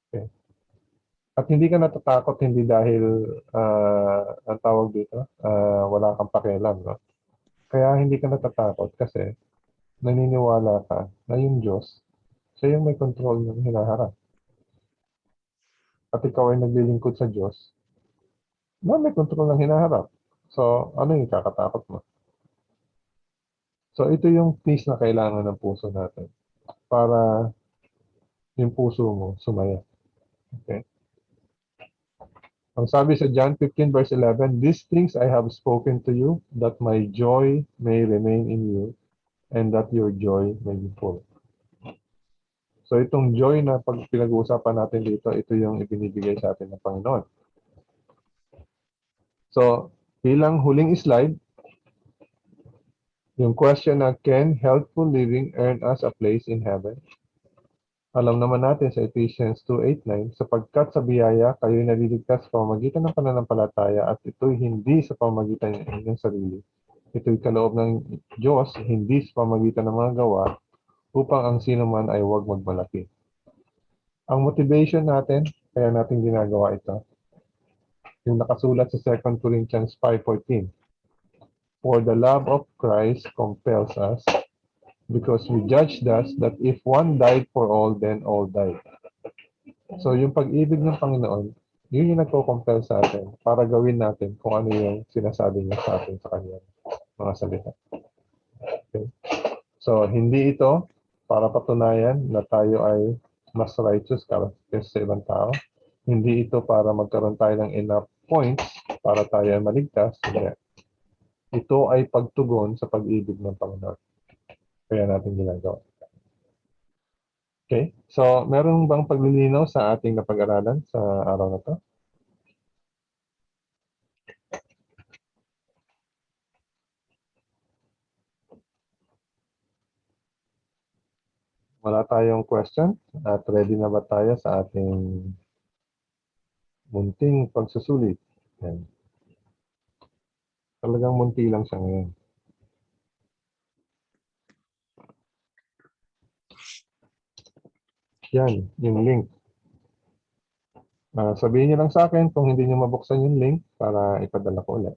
Okay? At hindi ka natatakot hindi dahil ang tawag dito, wala kang pakialam. No? Kaya hindi ka natatakot kasi naniniwala ka na yung Diyos, siya yung may control ng hinaharap. At ikaw ay naglilingkod sa Diyos na may control ng hinaharap. So, ano yung kakatakot mo? So, ito yung peace na kailangan ng puso natin para yung puso mo sumaya. Okay? Ang sabi sa John 15 verse 11, these things I have spoken to you, that my joy may remain in you, and that your joy may be full. So itong joy na pag pinag-uusapan natin dito, ito yung ibinibigay sa atin ng Panginoon. So, bilang huling slide, yung question na, can healthful living earn us a place in heaven? Alam naman natin sa Ephesians 2:8-9, sapagkat sa biyaya kayo'y naliligtas sa pamamagitan ng pananampalataya at ito'y hindi sa pamamagitan ng inyong sarili. Ito'y kaloob ng Diyos, hindi sa pamamagitan ng mga gawa, upang ang sino man ay huwag magmalaki. Ang motivation natin, kaya natin ginagawa ito, yung nakasulat sa 2 Corinthians 5:14. For the love of Christ compels us, because we judge thus that if one died for all, then all died. So yung pag-ibig ng Panginoon, yun yung nagko-compel sa atin para gawin natin kung ano yung sinasabi niya sa atin sa kanyang mga salita. Okay? So hindi ito para patunayan na tayo ay mas righteous kaysa sa ibang tao. Hindi ito para magkaroon tayo ng enough points para tayo ay maligtas. Hindi. Ito ay pagtugon sa pag-ibig ng Panginoon. Kaya natin ginagawa. Okay? So, meron bang paglilinaw sa ating napag-aralan sa araw na to? Wala tayong question? At ready na ba tayo sa ating munting pagsusulit? Yan. Talagang munti lang siya ngayon. Yan, yung link. Sabihin niyo lang sa akin kung hindi niyo mabuksan yung link para ipadala ko ulit.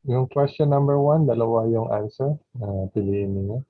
Yung question number 1, dalawa yung answer na piliin niyo.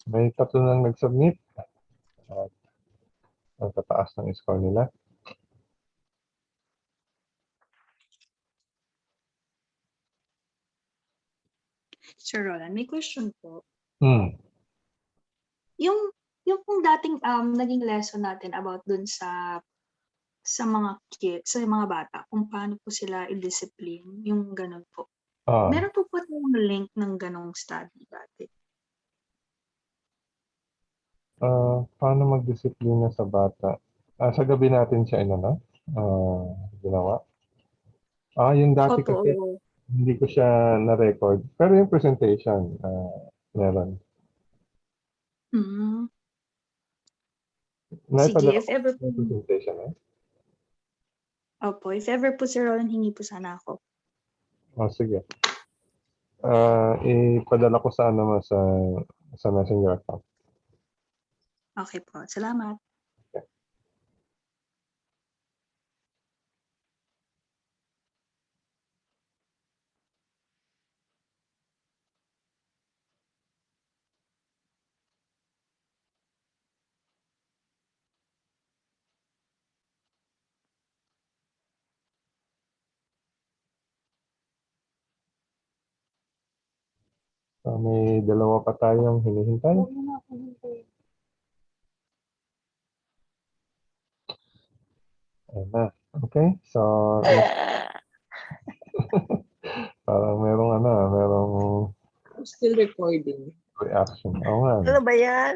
May 3 nang nag-submit. At ang tataas ng score nila. Sir Roland, may question po. Hmm. Yung kung dating naging lesson natin about dun sa mga kids, sa mga bata, kung paano po sila i-discipline, yung ganun po. Ah, Meron po po tayong link ng ganong study dati. paano magdisiplina sa bata? Sa gabi natin siya ginawa. Yung dati Opo, kasi oo. hindi ko siya na-record. Pero yung presentation, meron. Mm. Sige, Naipadala if ko ever po, yung presentation, opo, if ever po Sir Roland, hingi po sana ako. sige. Ipadala ko sa sa Messenger account. Okay po, salamat. May dalawa pa tayong hinihintay. Ayan na. Okay, so parang merong Still recording. reaction. Oo nga. Ano ba yan?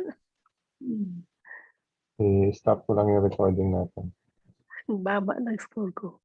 I-stop ko lang yung recording natin. Ang baba ng score ko.